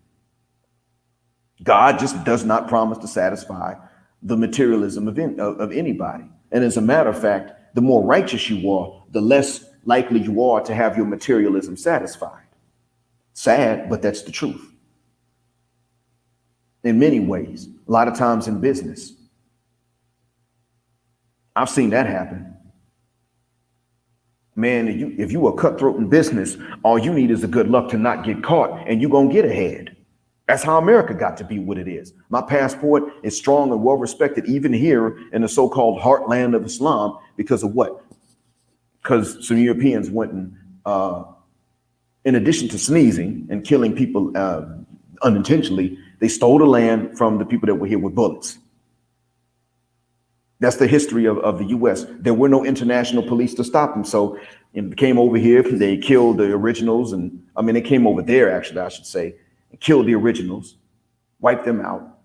God just does not promise to satisfy the materialism of anybody. And as a matter of fact, the more righteous you are, the less likely you are to have your materialism satisfied. Sad, but that's the truth. In many ways, a lot of times in business, I've seen that happen. Man, if you are cutthroat in business, all you need is a good luck to not get caught, and you're going to get ahead. That's how America got to be what it is. My passport is strong and well respected, even here in the so-called heartland of Islam, because of what? Because some Europeans went and, in addition to sneezing and killing people unintentionally, they stole the land from the people that were here with bullets. That's the history of the U.S. There were no international police to stop them. So it came over here. They killed the originals. And I mean, they came over there, actually, I should say, and killed the originals, wiped them out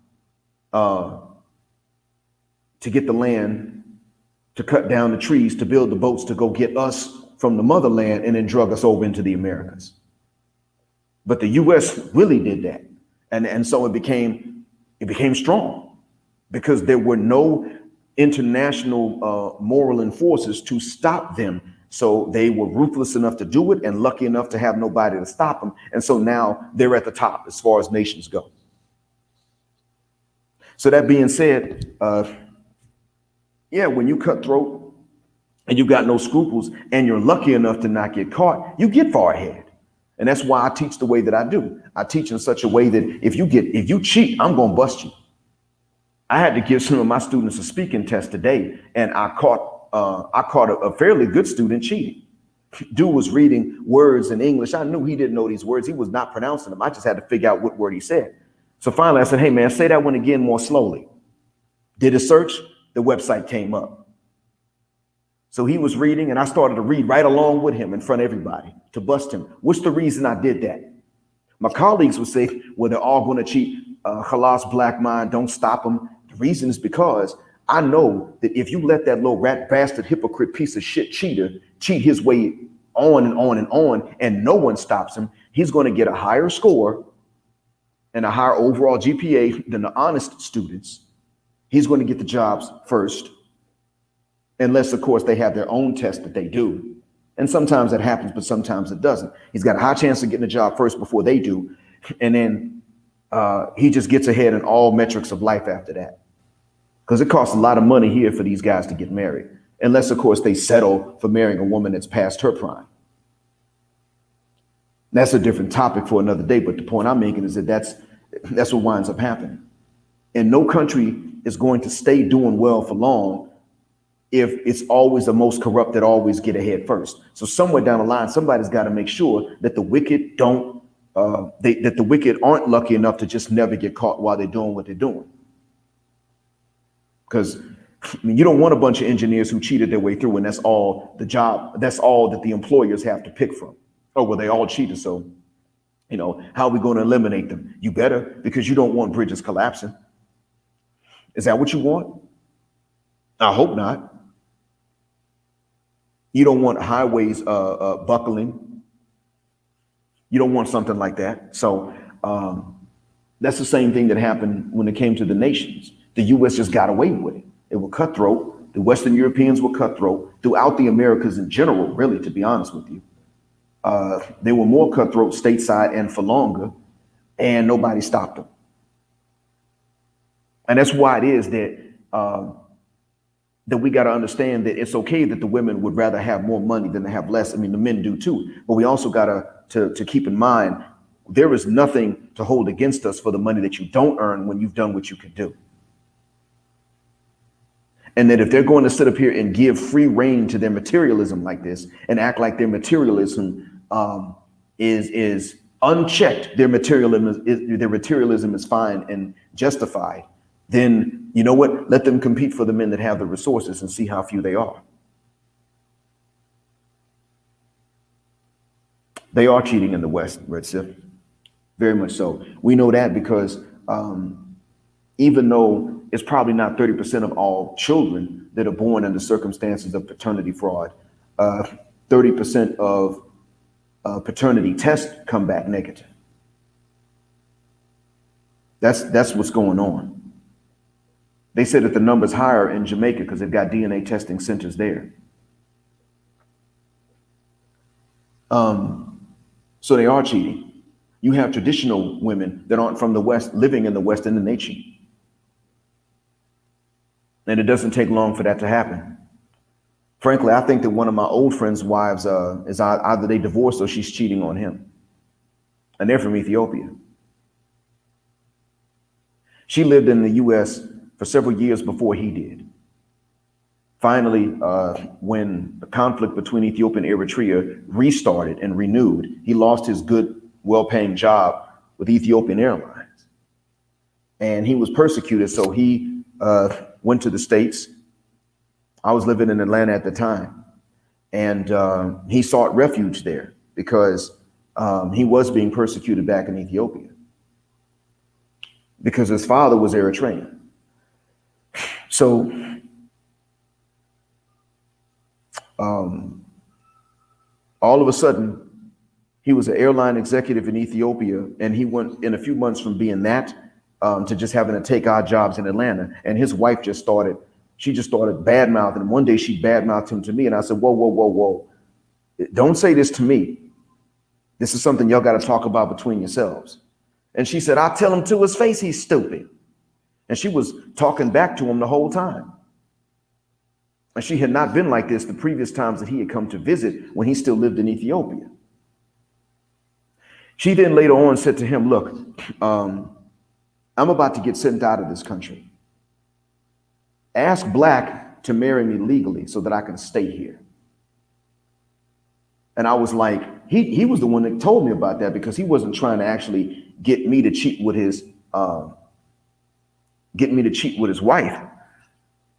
to get the land, to cut down the trees, to build the boats, to go get us from the motherland and then drug us over into the Americas. But the U.S. really did that. And so it became strong because there were no international moral enforcers to stop them. So they were ruthless enough to do it and lucky enough to have nobody to stop them. And so now they're at the top as far as nations go. So that being said, when you cutthroat and you got no scruples and you're lucky enough to not get caught, you get far ahead. And that's why I teach the way that I do. I teach in such a way that if you cheat, I'm going to bust you. I had to give some of my students a speaking test today, and I caught a fairly good student cheating. Dude was reading words in English. I knew he didn't know these words. He was not pronouncing them. I just had to figure out what word he said. So finally I said, hey man, say that one again more slowly. Did a search, the website came up. So he was reading and I started to read right along with him in front of everybody to bust him. What's the reason I did that? My colleagues would say, well, they're all going to cheat. Khalas, black mind, don't stop them. The reason is because I know that if you let that little rat bastard, hypocrite, piece of shit cheater cheat his way on and on and on, and no one stops him, he's going to get a higher score and a higher overall GPA than the honest students. He's going to get the jobs first, unless, of course, they have their own test that they do. And sometimes that happens, but sometimes it doesn't. He's got a high chance of getting a job first before they do. And then he just gets ahead in all metrics of life after that. Because it costs a lot of money here for these guys to get married, unless, of course, they settle for marrying a woman that's past her prime. That's a different topic for another day. But the point I'm making is that that's what winds up happening. And no country is going to stay doing well for long if it's always the most corrupt that always get ahead first. So somewhere down the line, somebody's got to make sure that the wicked that the wicked aren't lucky enough to just never get caught while they're doing what they're doing. Because you don't want a bunch of engineers who cheated their way through, and that's all the job. That's all that the employers have to pick from. Oh, well, they all cheated, so how are we going to eliminate them? You better, because you don't want bridges collapsing. Is that what you want? I hope not. You don't want highways buckling. You don't want something like that. So that's the same thing that happened when it came to the nations. The U.S. just got away with it. It was cutthroat. The Western Europeans were cutthroat throughout the Americas in general, really, to be honest with you. They were more cutthroat stateside and for longer, and nobody stopped them. And that's why it is that we got to understand that it's okay that the women would rather have more money than to have less. I mean, the men do too. But we also got to keep in mind, there is nothing to hold against us for the money that you don't earn when you've done what you can do. And that if they're going to sit up here and give free rein to their materialism like this and act like their materialism is unchecked, their materialism is fine and justified, then you know what? Let them compete for the men that have the resources and see how few they are. They are cheating in the West, Red Sif. Very much so. We know that because even though it's probably not 30% of all children that are born under circumstances of paternity fraud, 30% of paternity tests come back negative. That's what's going on. They said that the number's higher in Jamaica because they've got DNA testing centers there. So they are cheating. You have traditional women that aren't from the West living in the West and then they cheat. And it doesn't take long for that to happen. Frankly, I think that one of my old friends' wives is either they divorced or she's cheating on him. And they're from Ethiopia. She lived in the U.S. for several years before he did. Finally, when the conflict between Ethiopia and Eritrea restarted and renewed, he lost his good, well-paying job with Ethiopian Airlines. And he was persecuted, so he went to the States. I was living in Atlanta at the time, and he sought refuge there because he was being persecuted back in Ethiopia because his father was Eritrean. So all of a sudden, he was an airline executive in Ethiopia, and he went in a few months from being that to just having to take odd jobs in Atlanta. And his wife just started bad mouthing him. One day she bad mouthed him to me, and I said, whoa. Don't say this to me. This is something y'all got to talk about between yourselves. And she said, I'll tell him to his face he's stupid. And she was talking back to him the whole time. And she had not been like this the previous times that he had come to visit when he still lived in Ethiopia. She then later on said to him, look, I'm about to get sent out of this country. Ask Black to marry me legally so that I can stay here. And I was like, he was the one that told me about that, because he wasn't trying to actually get me to cheat with his wife.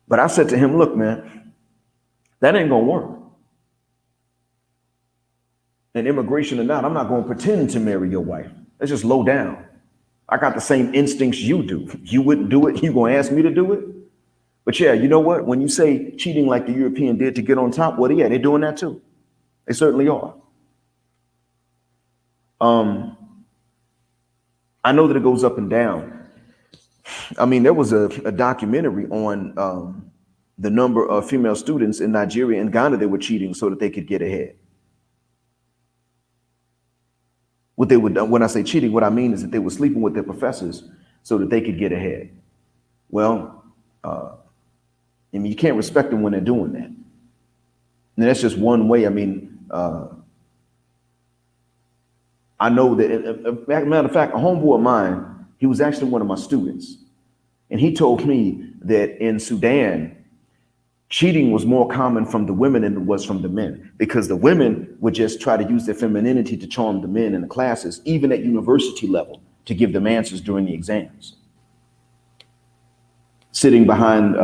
But I said to him, look, man, that ain't gonna work. And immigration or not, I'm not gonna pretend to marry your wife. That's just low down. I got the same instincts you do. You wouldn't do it, you gonna ask me to do it? But yeah, you know what? When you say cheating like the European did to get on top, well, yeah, they're doing that too. They certainly are. I know that it goes up and down. I mean, there was a documentary on the number of female students in Nigeria and Ghana that were cheating so that they could get ahead. What they would, when I say cheating, what I mean is that they were sleeping with their professors so that they could get ahead. Well, I mean, you can't respect them when they're doing that. And that's just one way. I mean, I know that, matter of fact, a homeboy of mine, he was actually one of my students. And he told me that in Sudan, cheating was more common from the women than it was from the men, because the women would just try to use their femininity to charm the men in the classes, even at university level, to give them answers during the exams. Sitting behind,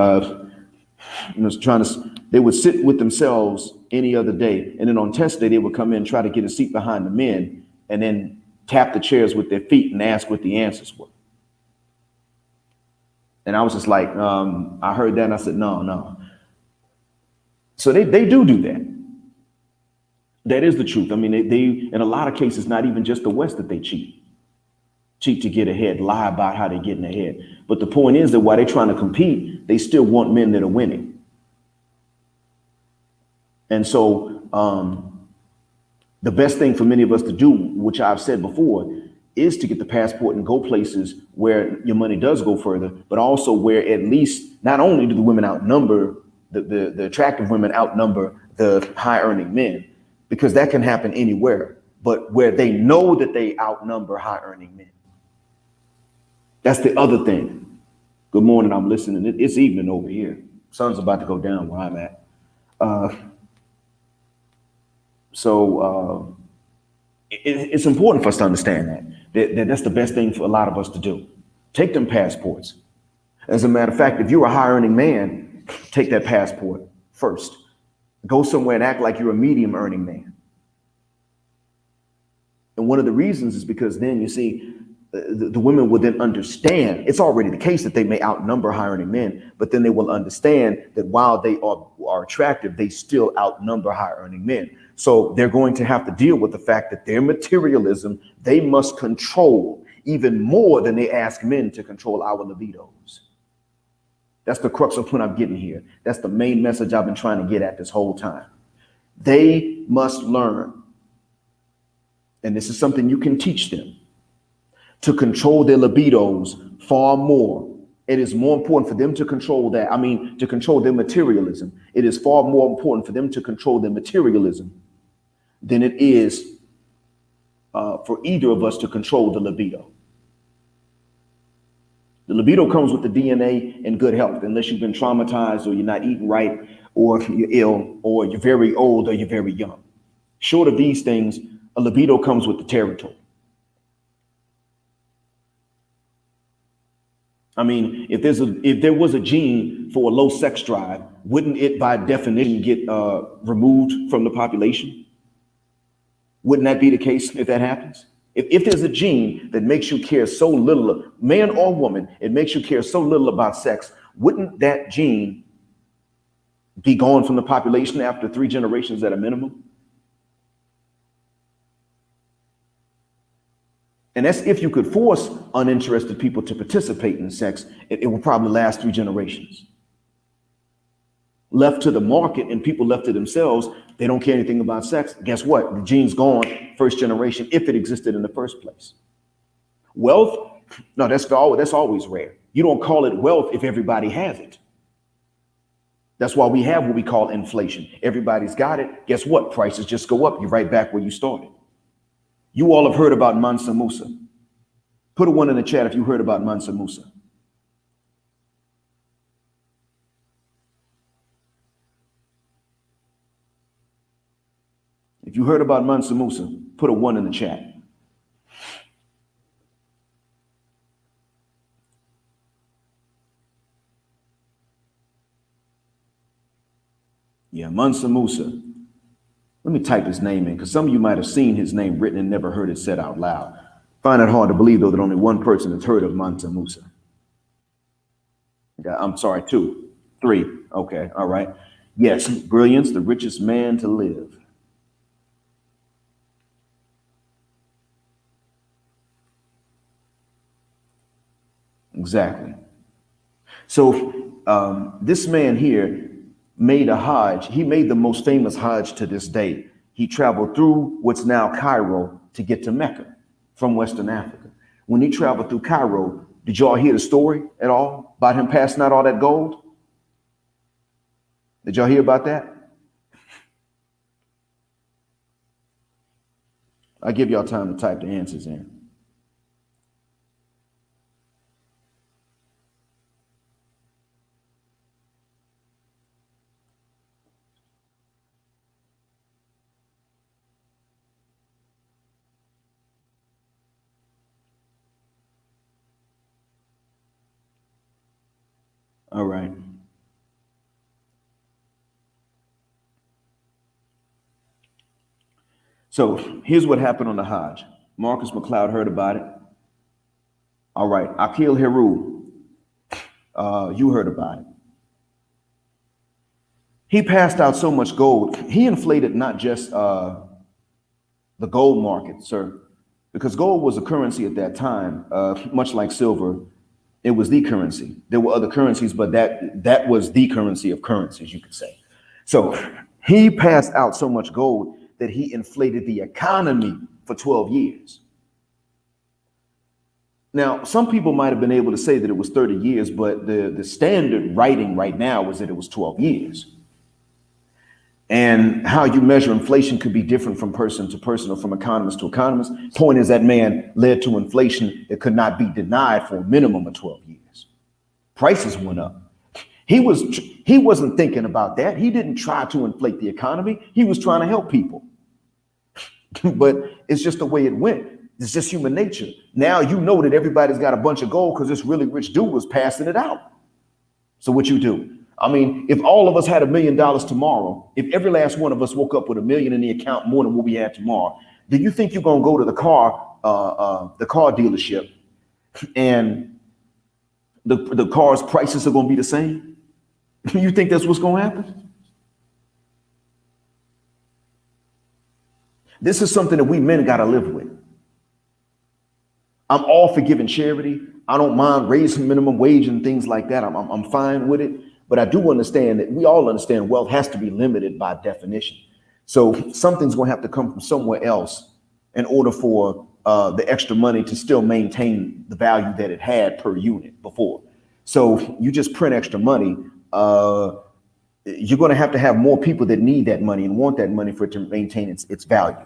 they would sit with themselves any other day. And then on test day, they would come in, try to get a seat behind the men, and then tap the chairs with their feet and ask what the answers were. And I was just like, I heard that and I said, no. So they do that. That is the truth. I mean, they in a lot of cases, not even just the West, that they cheat to get ahead, lie about how they're getting ahead. But the point is that while they're trying to compete, they still want men that are winning. And so the best thing for many of us to do, which I've said before, is to get the passport and go places where your money does go further, but also where at least not only do the women outnumber, the attractive women outnumber the high earning men, because that can happen anywhere, but where they know that they outnumber high earning men. That's the other thing. Good morning, I'm listening. It's evening over here. Sun's about to go down where I'm at. So it's important for us to understand that that's the best thing for a lot of us to do. Take them passports. As a matter of fact, if you're a high earning man, take that passport first. Go somewhere and act like you're a medium earning man. And one of the reasons is because then you see, the women will then understand. It's already the case that they may outnumber high earning men, but then they will understand that while they are attractive, they still outnumber high earning men. So they're going to have to deal with the fact that their materialism, they must control even more than they ask men to control our libidos. That's the crux of what I'm getting here. That's the main message I've been trying to get at this whole time. They must learn, and this is something you can teach them, to control their libidos far more. It is more important for them to control that. I mean, to control their materialism. It is far more important for them to control their materialism than it is for either of us to control the libido. The libido comes with the DNA and good health, unless you've been traumatized or you're not eating right, or you're ill, or you're very old, or you're very young. Short of these things, a libido comes with the territory. I mean, if there was a gene for a low sex drive, wouldn't it by definition get removed from the population? Wouldn't that be the case if that happens? If there's a gene that makes you care so little, man or woman, it makes you care so little about sex, wouldn't that gene be gone from the population after 3 generations at a minimum? And that's if you could force uninterested people to participate in sex, it will probably last 3 generations. Left to the market and people left to themselves, they don't care anything about sex. Guess what? The gene's gone, 1st generation, if it existed in the first place. Wealth? No, that's always rare. You don't call it wealth if everybody has it. That's why we have what we call inflation. Everybody's got it. Guess what? Prices just go up. You're right back where you started. You all have heard about Mansa Musa. Put a 1 in the chat if you heard about Mansa Musa. If you heard about Mansa Musa, put a 1 in the chat. Yeah, Mansa Musa. Let me type his name in because some of you might have seen his name written and never heard it said out loud. Find it hard to believe, though, that only one person has heard of Mansa Musa. I'm sorry, 2, 3. Okay, all right. Yes, brilliance, the richest man to live. Exactly. So this man here made a Hajj. He made the most famous Hajj to this day. He traveled through what's now Cairo to get to Mecca from Western Africa. When he traveled through Cairo, did y'all hear the story at all about him passing out all that gold? Did y'all hear about that? I'll give y'all time to type the answers in. All right. So here's what happened on the Hajj. Marcus McLeod heard about it. All right. Akil Heru, you heard about it. He passed out so much gold. He inflated not just the gold market, sir, because gold was a currency at that time, much like silver. It was the currency. There were other currencies, but that was the currency of currencies, you could say. So he passed out so much gold that he inflated the economy for 12 years. Now, some people might have been able to say that it was 30 years, but the standard writing right now was that it was 12 years. And how you measure inflation could be different from person to person or from economist to economist. Point is that man led to inflation that could not be denied for a minimum of 12 years. Prices went up. He wasn't thinking about that. He didn't try to inflate the economy. He was trying to help people. But it's just the way it went. It's just human nature. Now you know that everybody's got a bunch of gold because this really rich dude was passing it out. So what you do? I mean, if all of us had $1 million tomorrow, if every last one of us woke up with $1 million in the account more than what we had tomorrow, do you think you're going to go to the car dealership and the car's prices are going to be the same? You think that's what's going to happen? This is something that we men got to live with. I'm all for giving charity. I don't mind raising minimum wage and things like that. I'm fine with it. But I do understand that we all understand wealth has to be limited by definition. So something's going to have to come from somewhere else in order for the extra money to still maintain the value that it had per unit before. So you just print extra money. You're going to have more people that need that money and want that money for it to maintain its value.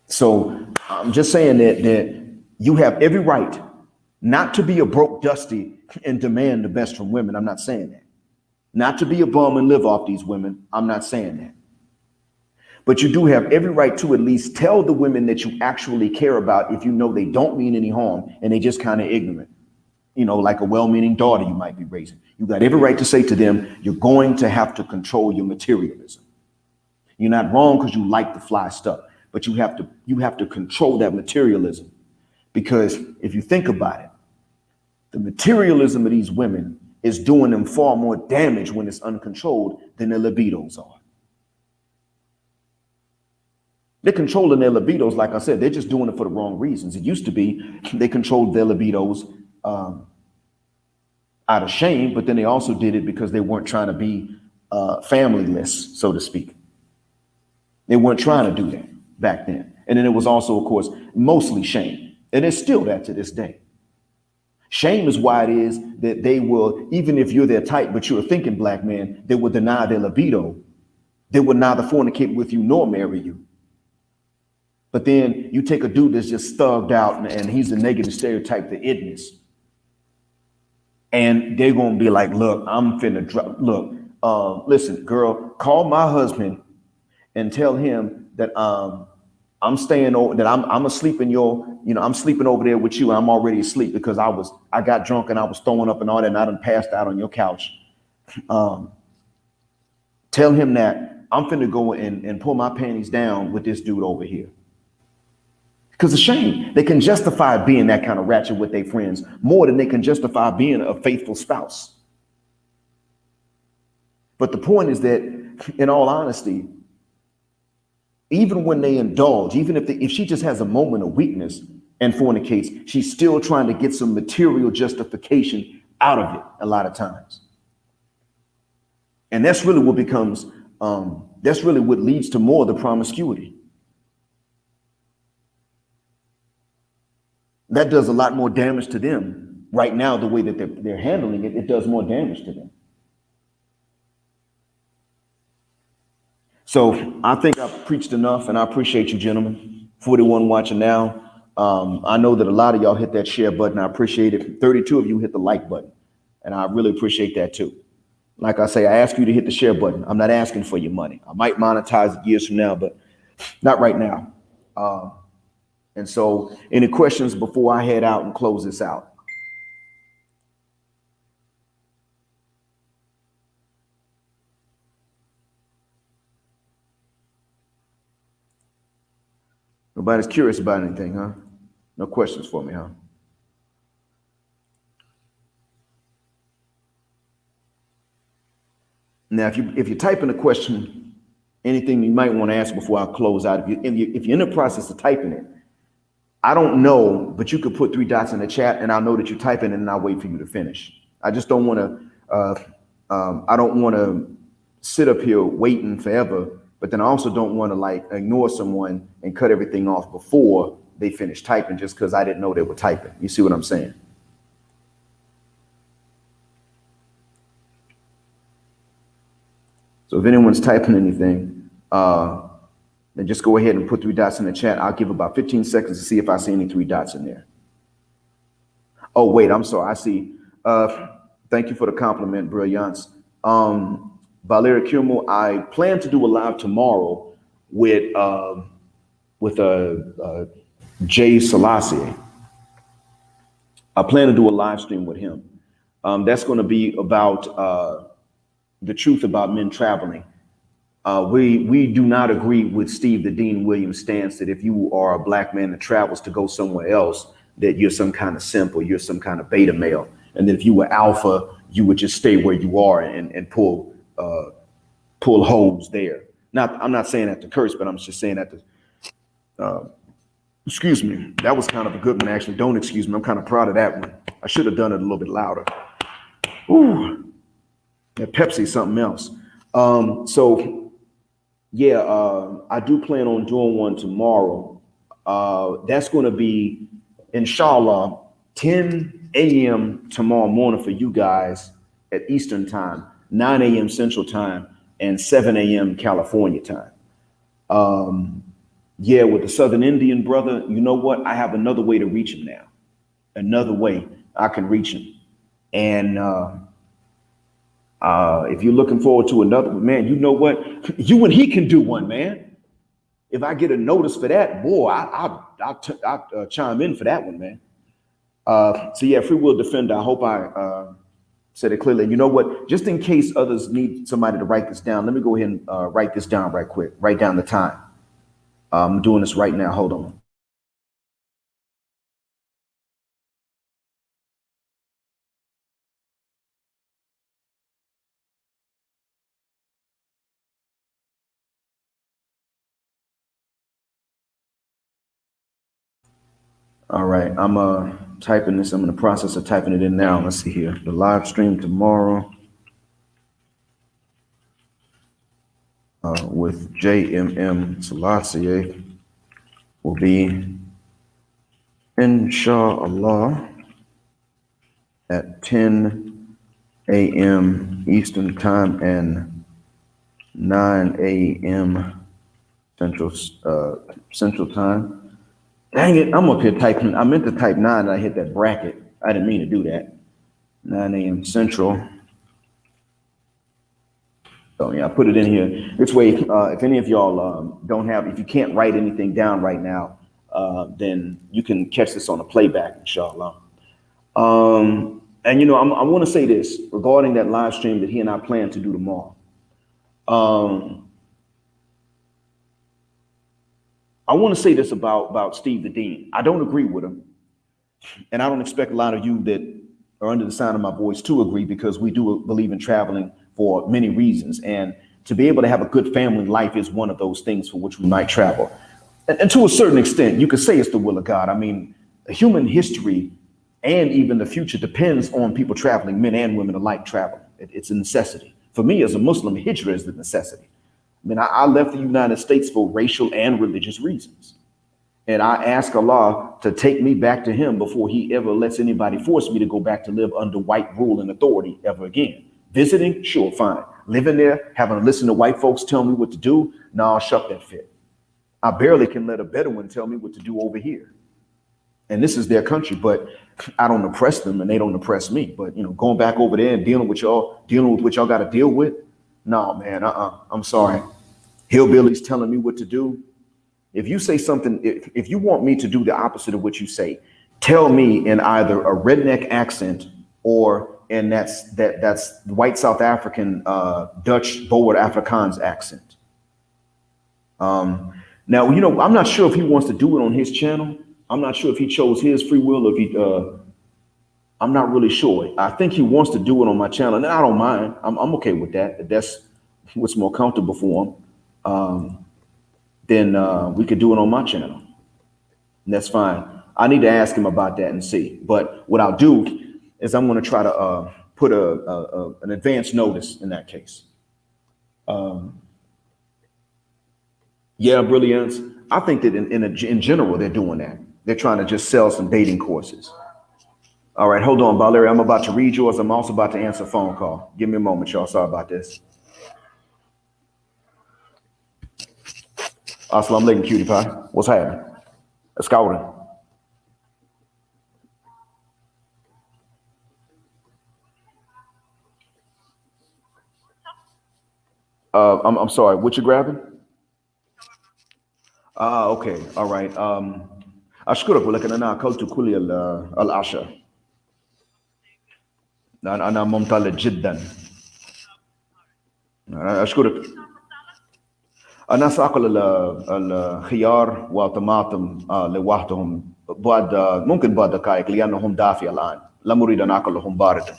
So I'm just saying that you have every right not to be a broke dusty and demand the best from women. I'm not saying that. Not to be a bum and live off these women. I'm not saying that. But you do have every right to at least tell the women that you actually care about if you know they don't mean any harm and they just kind of ignorant. You know, like a well-meaning daughter you might be raising. You got every right to say to them, you're going to have to control your materialism. You're not wrong because you like the fly stuff, but you have to control that materialism. Because if you think about it, the materialism of these women is doing them far more damage when it's uncontrolled than their libidos are. They're controlling their libidos, like I said, they're just doing it for the wrong reasons. It used to be they controlled their libidos out of shame, but then they also did it because they weren't trying to be familyless, so to speak. They weren't trying to do that back then. And then it was also, of course, mostly shame. And it's still that to this day. Shame is why it is that they will, even if you're their type, but you're a thinking black man, they will deny their libido. They will neither fornicate with you nor marry you. But then you take a dude that's just thugged out and he's a negative stereotype to itness. And they're going to be like, look, I'm finna drop. Look, listen, girl, call my husband and tell him that I'm staying over, that I'm asleep in your, I'm sleeping over there with you. And I'm already asleep because I got drunk and I was throwing up and all that. And I done passed out on your couch. Tell him that I'm finna go and pull my panties down with this dude over here. Because of shame. They can justify being that kind of ratchet with their friends more than they can justify being a faithful spouse. But the point is that, in all honesty, even when they indulge, even if she just has a moment of weakness and fornicates, she's still trying to get some material justification out of it a lot of times. And that's really what becomes, that's really what leads to more of the promiscuity. That does a lot more damage to them right now. The way that they're handling it, it does more damage to them. So I think I've preached enough, and I appreciate you, gentlemen. 41 watching now. I know that a lot of y'all hit that share button. I appreciate it. 32 of you hit the like button, and I really appreciate that too. Like I say, I ask you to hit the share button. I'm not asking for your money. I might monetize it years from now, but not right now. And so, any questions before I head out and close this out? Nobody's curious about anything, huh? No questions for me, huh? Now, if you type in a question, anything you might want to ask before I close out, if you're in the process of typing it, I don't know, but you could put 3 dots in the chat and I'll know that you're typing it and I'll wait for you to finish. I just don't want to, I don't want to sit up here waiting forever, but then I also don't want to like ignore someone and cut everything off before they finish typing just because I didn't know they were typing. You see what I'm saying? So if anyone's typing anything, then just go ahead and put 3 dots in the chat. I'll give about 15 seconds to see if I see any 3 dots in there. Oh, wait, I'm sorry. I see. Thank you for the compliment, Brilliance. Valeria Kirmo, I plan to do a live tomorrow with Jay Selassie. I plan to do a live stream with him. That's going to be about the truth about men traveling. We do not agree with Steve the Dean Williams stance that if you are a black man that travels to go somewhere else, that you're some kind of simp or you're some kind of beta male. And that if you were alpha, you would just stay where you are and pull holes there. I'm not saying that to curse, but I'm just saying that to, excuse me. That was kind of a good one, actually. Don't excuse me. I'm kind of proud of that one. I should have done it a little bit louder. Ooh, that Pepsi, something else. So yeah, I do plan on doing one tomorrow. That's going to be, inshallah, 10 a.m. tomorrow morning for you guys at Eastern time, 9 a.m. Central time, and 7 a.m. California time. Yeah, with the Southern Indian brother, you know what? I have another way to reach him now. Another way I can reach him. And if you're looking forward to another, man, you know what? You and he can do one, man. If I get a notice for that, boy, I'll chime in for that one, man. So yeah, Free Will Defender, I hope I said it clearly. You know what? Just in case others need somebody to write this down, let me go ahead and write this down right quick. Write down the time. I'm doing this right now. Hold on. All right, I'm typing this. I'm in the process of typing it in now. Let's see here. The live stream tomorrow with JMM Selassie will be, inshallah, at 10 a.m. Eastern time and 9 a.m. Central time. Dang it, I'm up here typing. I meant to type 9 and I hit that bracket. I didn't mean to do that. 9 a.m. Central. So yeah, I put it in here. This way, if any of y'all if you can't write anything down right now, then you can catch this on a playback, inshallah. And I want to say this regarding that live stream that he and I plan to do tomorrow. I want to say this about Steve the Dean. I don't agree with him, and I don't expect a lot of you that are under the sound of my voice to agree, because we do believe in traveling for many reasons, and to be able to have a good family life is one of those things for which we might travel. And to a certain extent, you could say it's the will of God. I mean, human history and even the future depends on people traveling, men and women alike traveling. It's a necessity. For me as a Muslim, hijrah is the necessity. I mean, I left the United States for racial and religious reasons. And I ask Allah to take me back to him before he ever lets anybody force me to go back to live under white rule and authority ever again. Visiting, sure, fine. Living there, having to listen to white folks tell me what to do, nah, shuck that fit. I barely can let a Bedouin tell me what to do over here. And this is their country, but I don't oppress them and they don't oppress me. But, going back over there and dealing with what y'all got to deal with, no, man, I'm sorry. Hillbillies telling me what to do. If you say something, if you want me to do the opposite of what you say, tell me in either a redneck accent or in that's white South African, Dutch Boer Afrikaans accent. Now, I'm not sure if he wants to do it on his channel. I'm not sure if he chose his free will, or if he, I'm not really sure. I think he wants to do it on my channel, and I don't mind. I'm okay with that. If that's what's more comfortable for him. Then we could do it on my channel. And that's fine. I need to ask him about that and see. But what I'll do is I'm going to try to put an advance notice in that case. Yeah, brilliance. I think that in general, they're doing that. They're trying to just sell some dating courses. All right, hold on, Valerie. I'm about to read yours. I'm also about to answer a phone call. Give me a moment, y'all. Sorry about this. Assalamu alaikum, cutie pie. What's happening? Scouting. I'm sorry. What you grabbing? Okay. All right. أشكرك ولكن أنا أكلت كل العشاء. أنا ممتلئ جدا. أشكرك. أنا سأكل الخيار والطماطم لوحدهم ممكن بعد دقائق لأنهم دافئ الآن. لا أريد أن أكلهم باردا.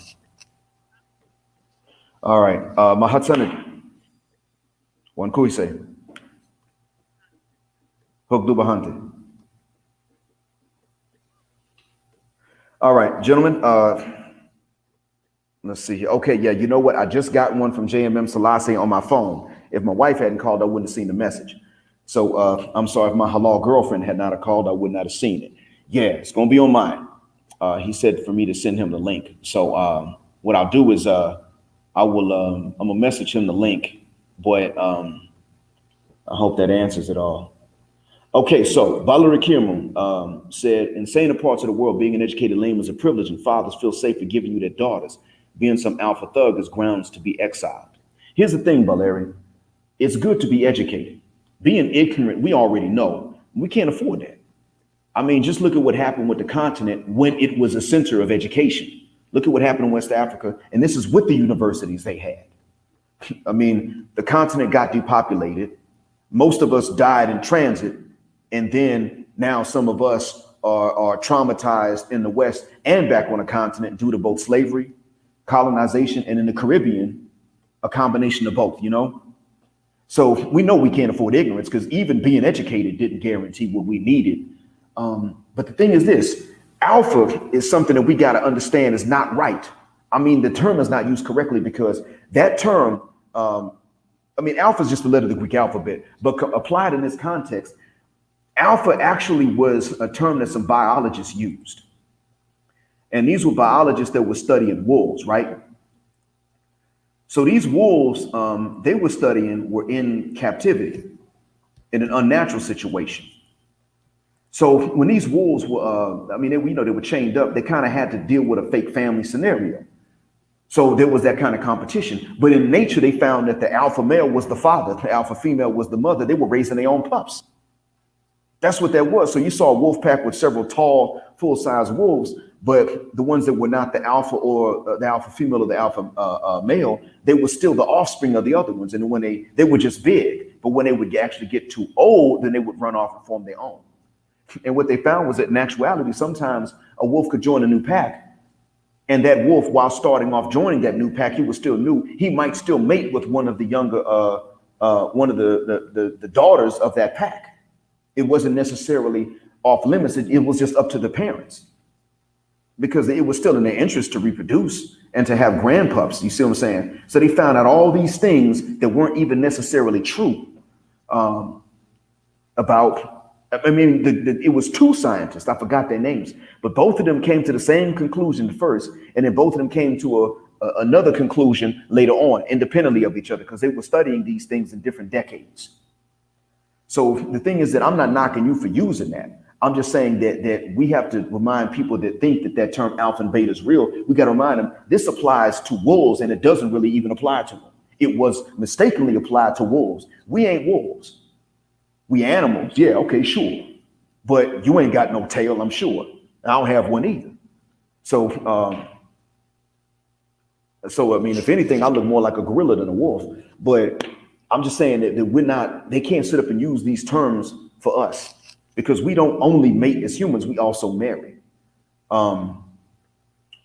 All right. Mahat Sanad. One kuise. Hukdu bahante. All right, gentlemen. Let's see here. Okay, yeah, you know what? I just got one from JMM Selassie on my phone. If my wife hadn't called, I wouldn't have seen the message. So I'm sorry if my halal girlfriend had not have called, I would not have seen it. Yeah, it's gonna be on mine. He said for me to send him the link. So what I'll do is I'm gonna message him the link. Boy, I hope that answers it all. Okay, so Valerie Kirman said, in saner parts of the world, being an educated layman is a privilege, and fathers feel safer giving you their daughters. Being some alpha thug is grounds to be exiled. Here's the thing, Valerie. It's good to be educated. Being ignorant, we already know. We can't afford that. I mean, just look at what happened with the continent when it was a center of education. Look at what happened in West Africa, and this is with the universities they had. I mean, the continent got depopulated. Most of us died in transit. And then now some of us are traumatized in the West and back on the continent due to both slavery, colonization, and in the Caribbean, a combination of both, So we know we can't afford ignorance because even being educated didn't guarantee what we needed. But the thing is this, alpha is something that we got to understand is not right. I mean, the term is not used correctly because that term, alpha is just the letter of the Greek alphabet, but applied in this context, alpha actually was a term that some biologists used. And these were biologists that were studying wolves, right? So these wolves they were studying were in captivity in an unnatural situation. So when these wolves were, they were chained up, they kind of had to deal with a fake family scenario. So there was that kind of competition. But in nature, they found that the alpha male was the father, the alpha female was the mother. They were raising their own pups. That's what that was. So you saw a wolf pack with several tall, full-size wolves, but the ones that were not the alpha or the alpha female or the alpha male, they were still the offspring of the other ones. And when they were just big, but when they would actually get too old, then they would run off and form their own. And what they found was that in actuality, sometimes a wolf could join a new pack. And that wolf, while starting off joining that new pack, he was still new. He might still mate with one of the younger, one of the daughters of that pack. It wasn't necessarily off limits. It was just up to the parents, because it was still in their interest to reproduce and to have grandpups. You see what I'm saying? So they found out all these things that weren't even necessarily true about. It was two scientists. I forgot their names, but both of them came to the same conclusion first, and then both of them came to another conclusion later on, independently of each other, because they were studying these things in different decades. So the thing is that I'm not knocking you for using that. I'm just saying that we have to remind people that think that term alpha and beta is real. We got to remind them this applies to wolves, and it doesn't really even apply to them. It was mistakenly applied to wolves. We ain't wolves. We animals. Yeah, okay, sure. But you ain't got no tail, I'm sure. I don't have one either. So, if anything, I look more like a gorilla than a wolf. But I'm just saying that they can't sit up and use these terms for us, because we don't only mate as humans, we also marry.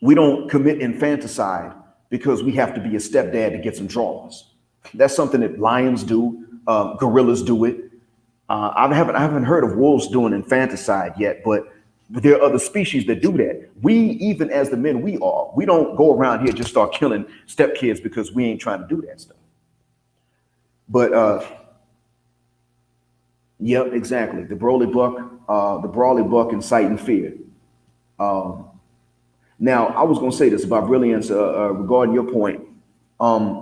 We don't commit infanticide because we have to be a stepdad to get some draws. That's something that lions do, gorillas do it. I haven't heard of wolves doing infanticide yet, but there are other species that do that. We, even as the men we don't go around here just start killing stepkids because we ain't trying to do that stuff. But yep, exactly. The brawly buck inciting fear. Now, I was going to say this about brilliance regarding your point.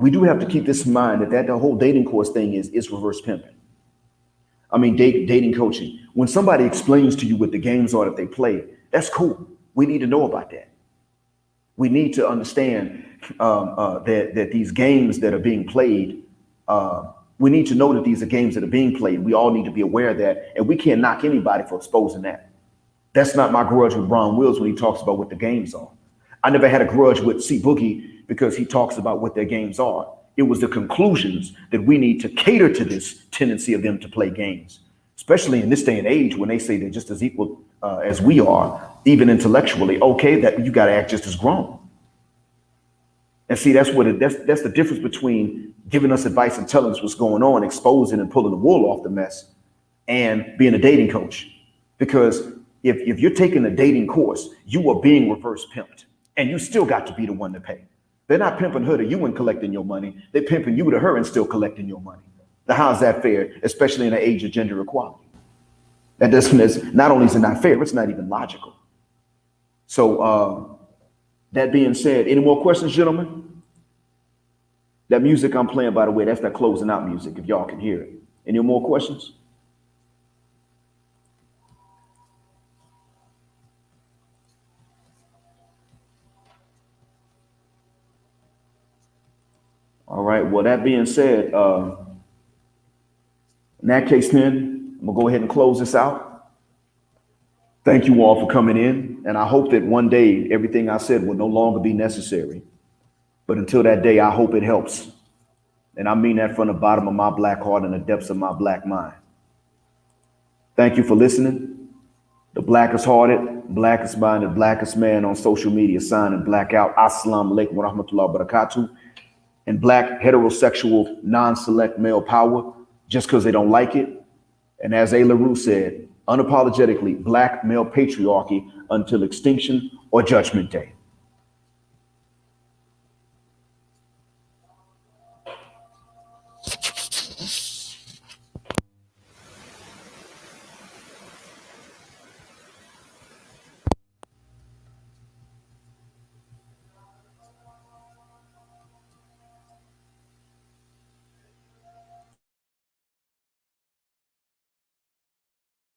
We do have to keep this in mind that the whole dating course thing is reverse pimping. Dating coaching. When somebody explains to you what the games are that they play, that's cool. We need to know about that. We need to understand that these games that are being played, we need to know that these are games that are being played. We all need to be aware of that, and we can't knock anybody for exposing that. That's not my grudge with Ron Wills when he talks about what the games are. I never had a grudge with C Boogie because he talks about what their games are. It was the conclusions that we need to cater to this tendency of them to play games, especially in this day and age when they say they're just as equal as we are, even intellectually. Okay, that you got to act just as grown. And see, that's the difference between giving us advice and telling us what's going on, exposing and pulling the wool off the mess, and being a dating coach. Because if you're taking a dating course, you are being reverse pimped, and you still got to be the one to pay. They're not pimping her to you and collecting your money. They're pimping you to her and still collecting your money. Now, how's that fair, especially in the age of gender equality? Not only is it not fair, it's not even logical. So that being said, any more questions, gentlemen? That music I'm playing, by the way, that's that closing out music, if y'all can hear it. Any more questions? All right, well, that being said, in that case, then, I'm gonna go ahead and close this out. Thank you all for coming in, and I hope that one day everything I said will no longer be necessary. But until that day, I hope it helps. And I mean that from the bottom of my black heart and the depths of my black mind. Thank you for listening. The blackest hearted, blackest minded, blackest man on social media, signing black out. Assalamu alaikum wa rahmatullahi wa barakatuh. And black heterosexual non-select male power, just because they don't like it. And as A. LaRue said, unapologetically black male patriarchy until extinction or judgment day.